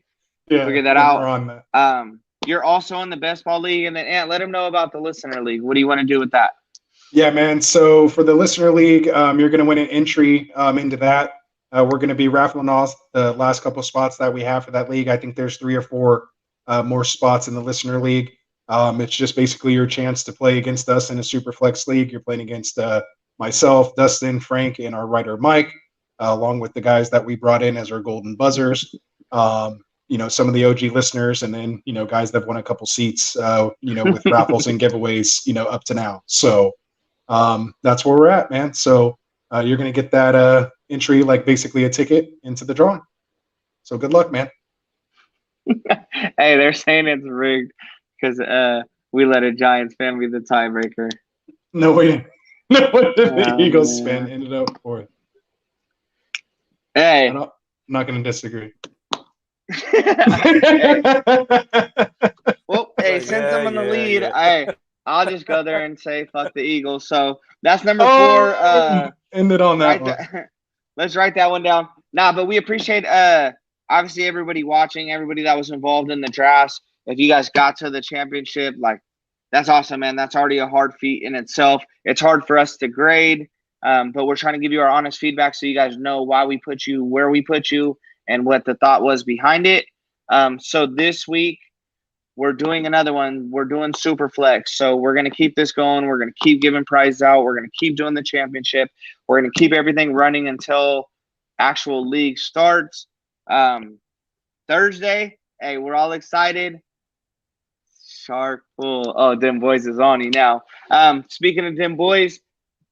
figure that out. On that. You're also in the Best Ball League, and then Ant, let them know about the Listener League. What do you want to do with that? Yeah, man. So for the Listener League, you're going to win an entry into that. We're going to be raffling off the last couple spots that we have for that league. I think there's 3 or 4 more spots in the Listener League. It's just basically your chance to play against us in a Super Flex League. You're playing against myself, Dustin, Frank, and our writer Mike, along with the guys that we brought in as our golden buzzers. some of the OG listeners, and then guys that won a couple seats, with raffles and giveaways, up to now. So that's where we're at, man. So you're gonna get that entry, like basically a ticket into the drawing. So good luck, man. Hey, they're saying it's rigged because we let a Giants fan be the tiebreaker. No way. No way did the Oh, Eagles man. fan ended up fourth. Hey. I'm not going to disagree. Hey. Well, hey, Like, since I'm in the lead, yeah. I'll just go there and say fuck the Eagles. So that's number 4. Ended on that one. Let's write that one down. Nah, but we appreciate obviously everybody watching, everybody that was involved in the drafts. If you guys got to the championship, like that's awesome, man. That's already a hard feat in itself. It's hard for us to grade, but we're trying to give you our honest feedback so you guys know why we put you where we put you and what the thought was behind it. So this week we're doing another one. We're doing Superflex. So we're going to keep this going. We're going to keep giving prizes out. We're going to keep doing the championship. We're going to keep everything running until actual league starts. Thursday, hey, we're all excited. Shark Pool. Oh, Dim Boys is on you now. Speaking of Dim Boys,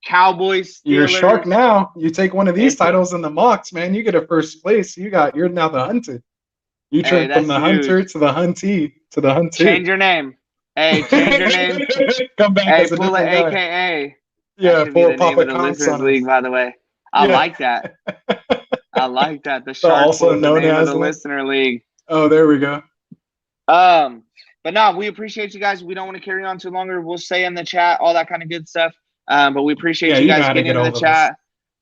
Cowboys, Steelers. You're a shark now. You take one of these titles in the mocks, man. You get a first place. You're now the hunted. You turn from the hunter to the huntee to the hunted. Change your name. Hey, change your name. Come back as a different guy. AKA. Yeah, pull Papa the Listeners League, by the way. I like that. I like that. The Shark also Pool, known the name as of the Listener League. Oh, there we go. But no, we appreciate you guys. We don't want to carry on too longer. We'll say in the chat all that kind of good stuff. But we appreciate you guys getting in the chat.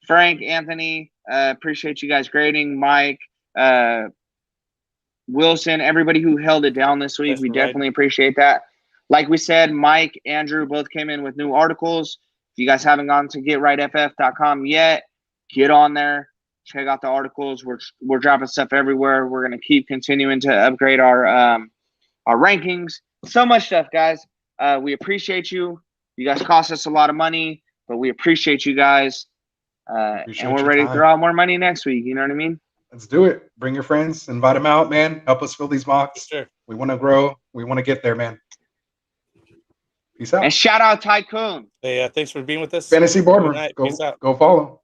Frank, Anthony, appreciate you guys grading. Mike, Wilson, everybody who held it down this week. We definitely appreciate that. Like we said, Mike, Andrew both came in with new articles. If you guys haven't gone to getrightff.com yet, get on there. Check out the articles. We're dropping stuff everywhere. We're going to keep continuing to upgrade our rankings. So much stuff, guys. We appreciate you. You guys cost us a lot of money, but we appreciate you guys. And we're ready to throw out more money next week. You know what I mean? Let's do it. Bring your friends. Invite them out, man. Help us fill these mocks. Sure. We want to grow. We want to get there, man. Peace out. And shout out Tycoon. Hey, thanks for being with us. Fantasy Boardroom. Go follow.